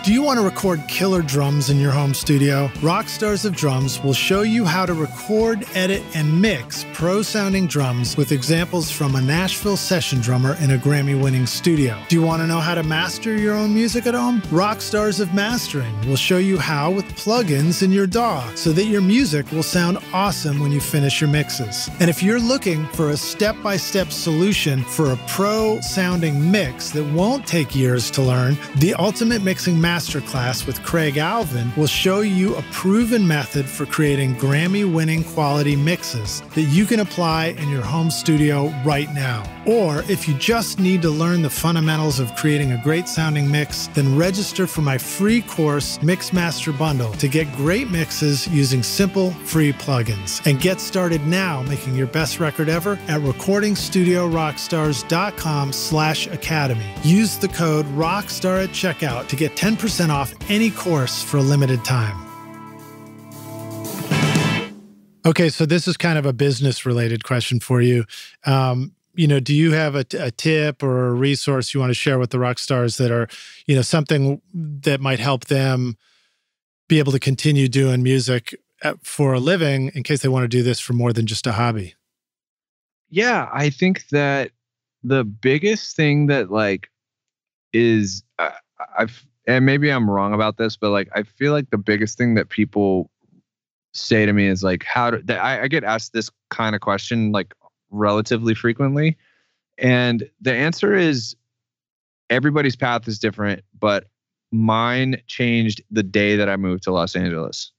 Do you want to record killer drums in your home studio? Rockstars of Drums will show you how to record, edit, and mix pro-sounding drums with examples from a Nashville session drummer in a Grammy-winning studio. Do you want to know how to master your own music at home? Rockstars of Mastering will show you how with plugins in your DAW so that your music will sound awesome when you finish your mixes. And if you're looking for a step-by-step solution for a pro-sounding mix that won't take years to learn, the Ultimate Mixing Masterclass with Craig Alvin will show you a proven method for creating Grammy-winning quality mixes that you can apply in your home studio right now. Or if you just need to learn the fundamentals of creating a great sounding mix, then register for my free course, Mixmaster Bundle, to get great mixes using simple, free plugins. And get started now making your best record ever at recordingstudiorockstars.com/academy. Use the code ROCKSTAR at checkout to get 10% off any course for a limited time. Okay, so this is kind of a business-related question for you. You know, do you have a tip or a resource you want to share with the rock stars that are, you know, something that might help them be able to continue doing music for a living in case they want to do this for more than just a hobby? Yeah, I think that the biggest thing that like is and maybe I'm wrong about this, but like I feel like the biggest thing that people say to me is like, I get asked this kind of question like relatively frequently, and the answer is everybody's path is different, but mine changed the day that I moved to Los Angeles.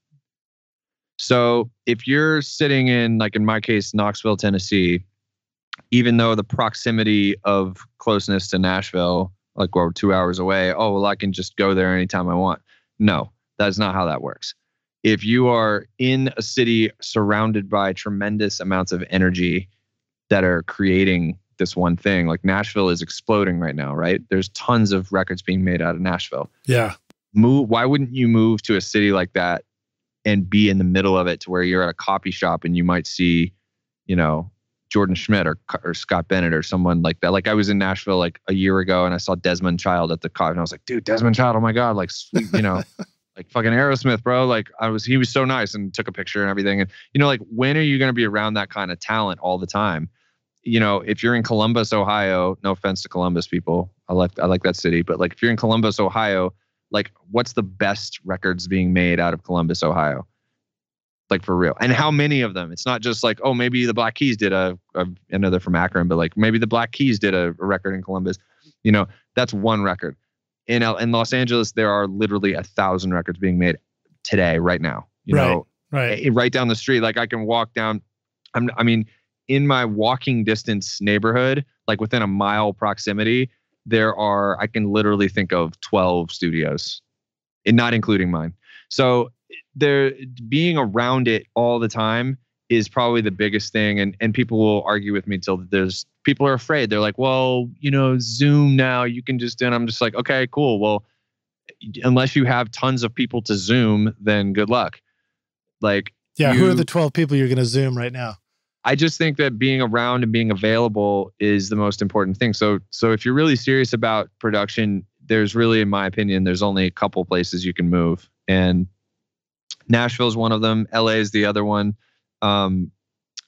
So if you're sitting in, like in my case, Knoxville, Tennessee, even though the proximity of closeness to Nashville, like we're 2 hours away, oh, well, I can just go there anytime I want. No, that's not how that works. If you are in a city surrounded by tremendous amounts of energy that are creating this one thing, like Nashville is exploding right now, right? There's tons of records being made out of Nashville. Yeah. Why wouldn't you move to a city like that and be in the middle of it to where you're at a coffee shop and you might see, Jordan Schmidt or Scott Bennett or someone like that. Like I was in Nashville like a year ago and I saw Desmond Child at the coffee and I was like, dude, Desmond Child, oh my God, like sweet, like fucking Aerosmith, bro. Like he was so nice, and took a picture and everything. And like, when are you going to be around that kind of talent all the time? If you're in Columbus, Ohio, no offense to Columbus people, I like that city, but like if you're in Columbus, Ohio, like what's the best records being made out of Columbus, Ohio? Like for real. And how many of them? It's not just like, oh, maybe the Black Keys did I know they're from Akron, but like maybe the Black Keys did a record in Columbus. That's one record. In Los Angeles, there are literally 1,000 records being made today, right now. Right down the street. Like I can walk down. In my walking distance neighborhood, like within a mile proximity, I can literally think of 12 studios, and not including mine. So being around it all the time is probably the biggest thing. And people will argue with me till people are afraid. They're like, well, Zoom now, you can just, and I'm just like, okay, cool. Well, unless you have tons of people to Zoom, then good luck. Like, yeah, who are the 12 people you're going to Zoom right now? I just think that being around and being available is the most important thing. So if you're really serious about production, there's really, in my opinion, there's only a couple places you can move. And Nashville is one of them. LA is the other one.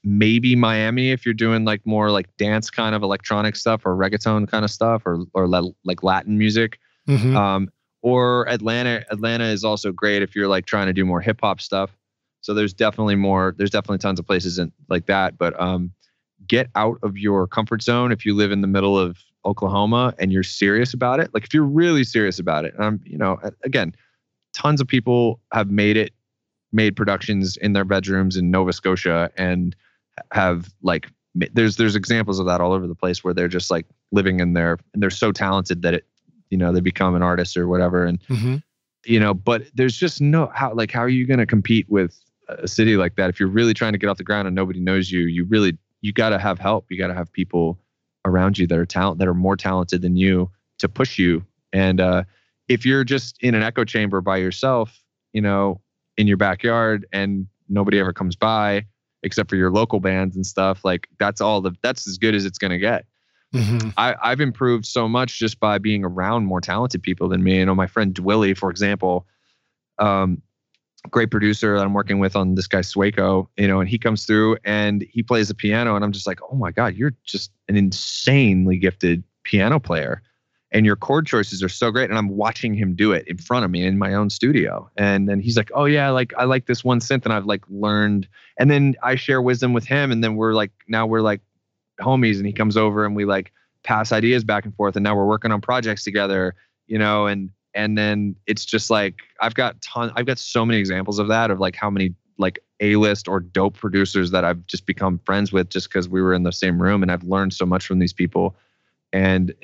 Maybe Miami if you're doing like more like dance kind of electronic stuff or reggaeton kind of stuff or like Latin music. Mm-hmm. Or Atlanta. Atlanta is also great if you're like trying to do more hip hop stuff. So there's definitely tons of places like that. But get out of your comfort zone if you live in the middle of Oklahoma and you're serious about it. Like if you're really serious about it, again, tons of people have made productions in their bedrooms in Nova Scotia and have like, there's examples of that all over the place where they're just like living in there and they're so talented that they become an artist or whatever. And, but there's just how are you going to compete with a city like that? If you're really trying to get off the ground and nobody knows you, you got to have help. You got to have people around you that are more talented than you to push you. And, if you're just in an echo chamber by yourself, in your backyard and nobody ever comes by except for your local bands and stuff, like that's as good as it's going to get. Mm-hmm. I've improved so much just by being around more talented people than me. My friend Dwilly, for example, great producer that I'm working with on this guy Swaco, and he comes through and he plays the piano and I'm just like, oh my God, you're just an insanely gifted piano player. And your chord choices are so great. And I'm watching him do it in front of me in my own studio. And then he's like, oh yeah, like I like this one synth and I've like learned. And then I share wisdom with him. And then we're like homies, and he comes over and we like pass ideas back and forth. And now we're working on projects together, and then it's just like, I've got so many examples of that, of like how many like A-list or dope producers that I've just become friends with just because we were in the same room, and I've learned so much from these people. And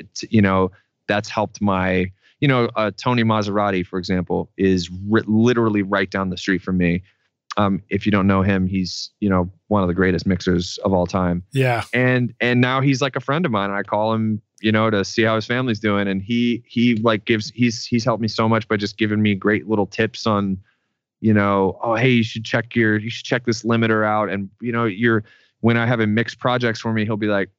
that's helped my, Tony Maserati, for example, is literally right down the street from me. If you don't know him, he's, one of the greatest mixers of all time. Yeah. And now he's like a friend of mine, and I call him, to see how his family's doing. And he's helped me so much by just giving me great little tips on, oh, hey, you should check this limiter out. And, when I have him mix projects for me, he'll be like,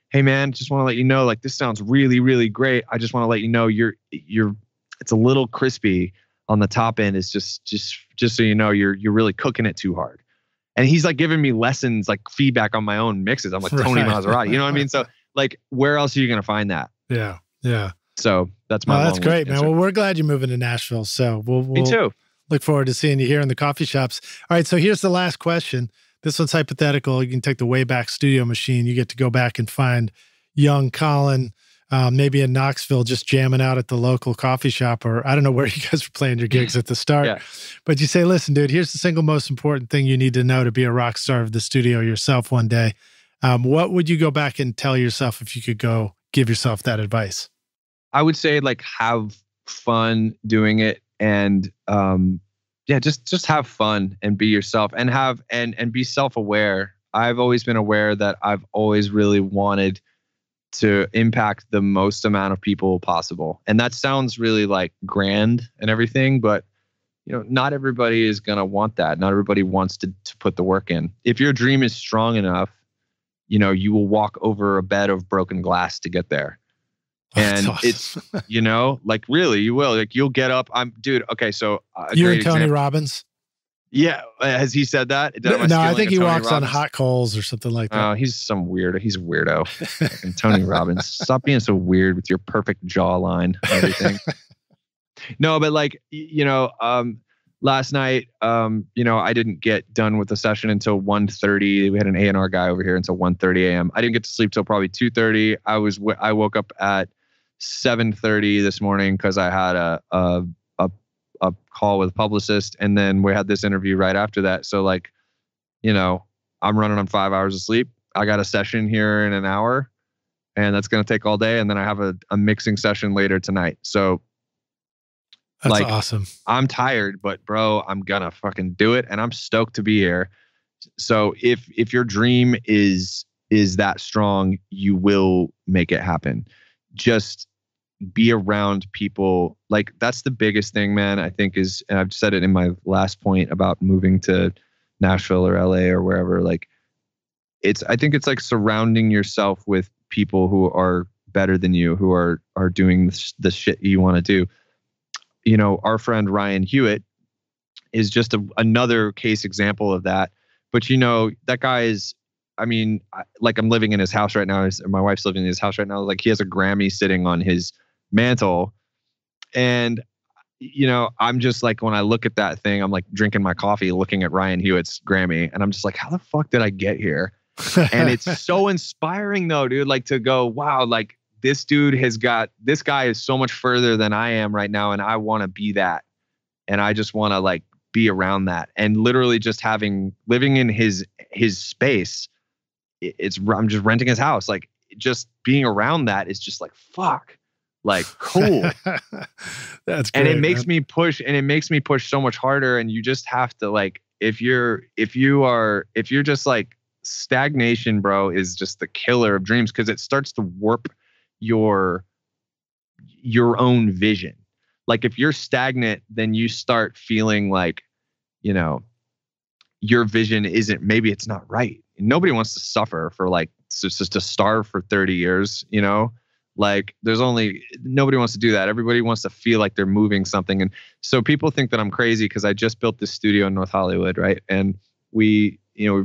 hey man, just want to let you know, like this sounds really, really great. I just want to let you know it's a little crispy on the top end. It's just so you know, you're really cooking it too hard. And he's like giving me lessons, like feedback on my own mixes. I'm like Tony Maserati, you know what I mean? So like, where else are you going to find that? Yeah. Yeah. So that's my that's great, man. Well, we're glad you're moving to Nashville. So we'll Me too. Look forward to seeing you here in the coffee shops. All right. So here's the last question. This one's hypothetical. You can take the Wayback Studio machine. You get to go back and find young Colin, maybe in Knoxville, just jamming out at the local coffee shop, or I don't know where you guys were playing your gigs at the start. Yeah. But you say, listen, dude, here's the single most important thing you need to know to be a rock star of the studio yourself one day. What would you go back and tell yourself if you could go give yourself that advice? I would say like have fun doing it, and just have fun and be yourself, and and be self-aware. I've always been aware that I've always really wanted to impact the most amount of people possible. And that sounds really like grand and everything, but not everybody is going to want that. Not everybody wants to put the work in. If your dream is strong enough, you will walk over a bed of broken glass to get there. And awesome. it's, like really, you will. Like you'll get up. Dude, okay, so you and Tony Robbins? Yeah. Has he said that? No, I think he walks on hot coals or something like that. Oh, he's some weirdo. He's a weirdo. And Tony Robbins. Stop being so weird with your perfect jawline and everything. No, but like, last night, I didn't get done with the session until 1:30. We had an A&R guy over here until 1:30 a.m. I didn't get to sleep till probably 2:30. I woke up at 7:30 this morning because I had a call with a publicist, and then we had this interview right after that. So like, I'm running on 5 hours of sleep. I got a session here in an hour, and that's going to take all day. And then I have a mixing session later tonight. So that's awesome. I'm tired, but bro, I'm gonna fucking do it, and I'm stoked to be here. So if your dream is that strong, you will make it happen. Just be around people. Like that's the biggest thing, man. I think is, and I've said it in my last point about moving to Nashville or LA or wherever. Like I think it's like surrounding yourself with people who are better than you, who are doing the shit you want to do. Our friend Ryan Hewitt is just another case example of that. But that guy is, I'm living in his house right now. My wife's living in his house right now. Like he has a Grammy sitting on his mantle. And, I'm just like, when I look at that thing, I'm like drinking my coffee, looking at Ryan Hewitt's Grammy. And I'm just like, how the fuck did I get here? And it's so inspiring though, dude, like to go, wow, like, this guy is so much further than I am right now. And I want to be that. And I just want to like be around that. And literally just living in his space. I'm just renting his house. Like just being around that is just like, fuck, like cool. That's great, and it makes me push so much harder. And you just have to like, if you're just like stagnation, bro, is just the killer of dreams. Cause it starts to warp your own vision. Like if you're stagnant, then you start feeling like, your vision maybe it's not right. Nobody wants to suffer for like, just to starve for 30 years, like nobody wants to do that. Everybody wants to feel like they're moving something. And so people think that I'm crazy because I just built this studio in North Hollywood. Right. And we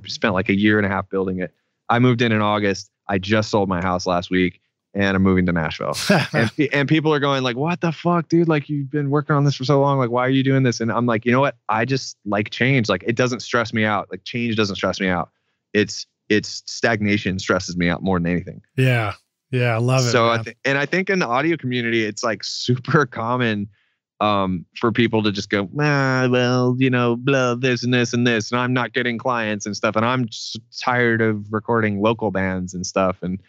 spent like a year and a half building it. I moved in August. I just sold my house last week. And I'm moving to Nashville. and people are going like, what the fuck, dude? Like you've been working on this for so long. Like, why are you doing this? And I'm like, you know what? I just like change. Like it doesn't stress me out. Like change doesn't stress me out. It's stagnation stresses me out more than anything. Yeah. Yeah. I love it. So I think in the audio community, it's like super common for people to just go, well, blah, this and this and this. And I'm not getting clients and stuff. And I'm just tired of recording local bands and stuff. And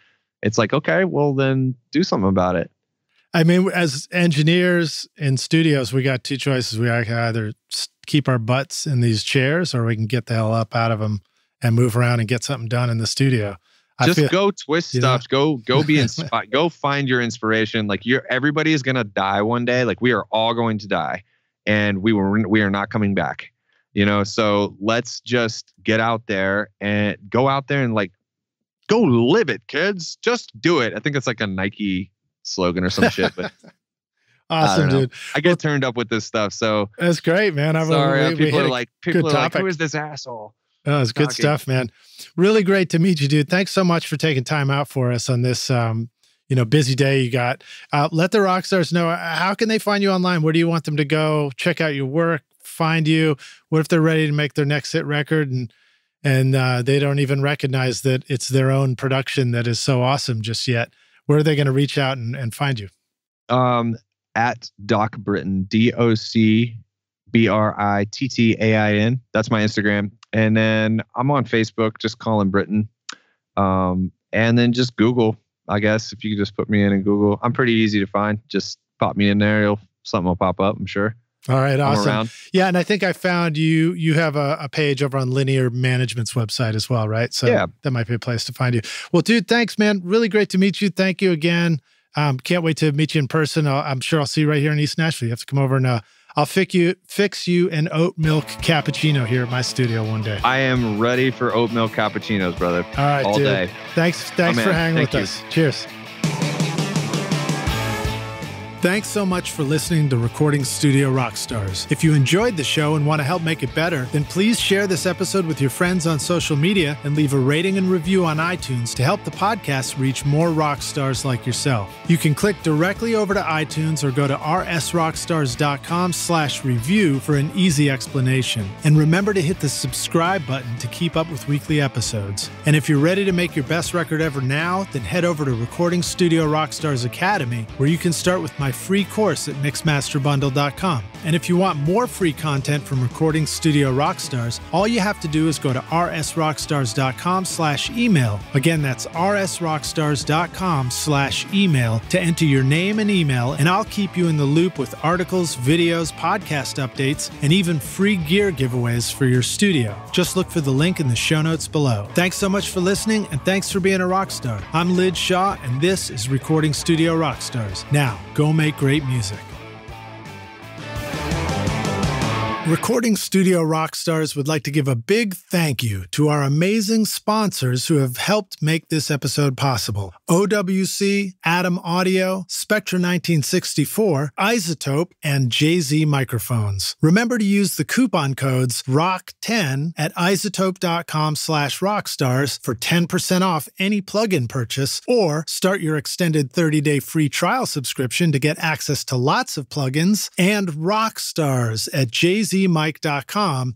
it's like, okay, well then do something about it. I mean, as engineers in studios, we got two choices. We can either keep our butts in these chairs or we can get the hell up out of them and move around and get something done in the studio. Go twist stuff. Go be inspired. Go find your inspiration. Like everybody is going to die one day. Like we are all going to die and we are not coming back, so let's just get out there and go out there and like, go live it, kids. Just do it. I think it's like a Nike slogan or some shit. But awesome, dude. I get turned up with this stuff. So that's great, man. People are like, who is this asshole? Oh, it's good stuff, man. Really great to meet you, dude. Thanks so much for taking time out for us on this, busy day you got. Let the rock stars know, how can they find you online? Where do you want them to go? Check out your work, find you. What if they're ready to make their next hit record and they don't even recognize that it's their own production that is so awesome just yet? Where are they going to reach out and find you? At Doc Brittain, DOCBRITTAIN. That's my Instagram. And then I'm on Facebook, just Colin Brittain. And then just Google, I guess, if you could just put me in Google. I'm pretty easy to find. Just pop me in there. Something will pop up, I'm sure. All right, awesome. Yeah, and I think I found you have a page over on Linear Management's website as well, right? So yeah, that might be a place to find you. Well, dude, thanks, man. Really great to meet you. Thank you again. Can't wait to meet you in person. I'm sure I'll see you right here in East Nashville. You have to come over and I'll fix you an oat milk cappuccino here at my studio one day. I am ready for oat milk cappuccinos, brother. All right, all dude. day. Thanks for hanging with us. Cheers. Thanks so much for listening to Recording Studio Rockstars. If you enjoyed the show and want to help make it better, then please share this episode with your friends on social media and leave a rating and review on iTunes to help the podcast reach more rock stars like yourself. You can click directly over to iTunes or go to rsrockstars.com/review for an easy explanation. And remember to hit the subscribe button to keep up with weekly episodes. And if you're ready to make your best record ever now, then head over to Recording Studio Rockstars Academy, where you can start with my free course at mixmasterbundle.com. And if you want more free content from Recording Studio Rockstars, all you have to do is go to rsrockstars.com/email. Again, that's rsrockstars.com/email to enter your name and email, and I'll keep you in the loop with articles, videos, podcast updates, and even free gear giveaways for your studio. Just look for the link in the show notes below. Thanks so much for listening, and thanks for being a rock star. I'm Lid Shaw, and this is Recording Studio Rockstars. Now, go make great music. Recording Studio Rockstars would like to give a big thank you to our amazing sponsors who have helped make this episode possible. OWC, Atom Audio, Spectra 1964, Isotope, and JZ Microphones. Remember to use the coupon codes ROCK10 at isotope.com/rockstars for 10% off any plugin purchase, or start your extended 30-day free trial subscription to get access to lots of plugins, and Rockstars at JZmic.com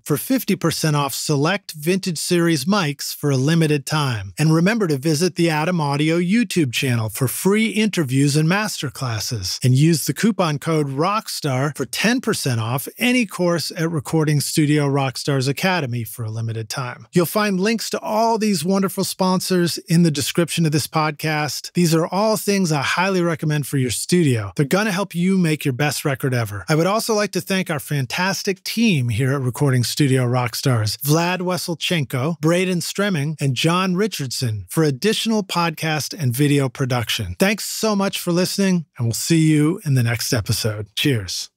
for 50% off select vintage series mics for a limited time. And remember to visit the Atom Audio YouTube channel for free interviews and masterclasses. And use the coupon code ROCKSTAR for 10% off any course at Recording Studio Rockstars Academy for a limited time. You'll find links to all these wonderful sponsors in the description of this podcast. These are all things I highly recommend for your studio. They're going to help you make your best record ever. I would also like to thank our fantastic team here at Recording Studio Rockstars, Vlad Weselchenko, Braden Stremming, and John Richardson for additional podcast and video production. Thanks so much for listening, and we'll see you in the next episode. Cheers.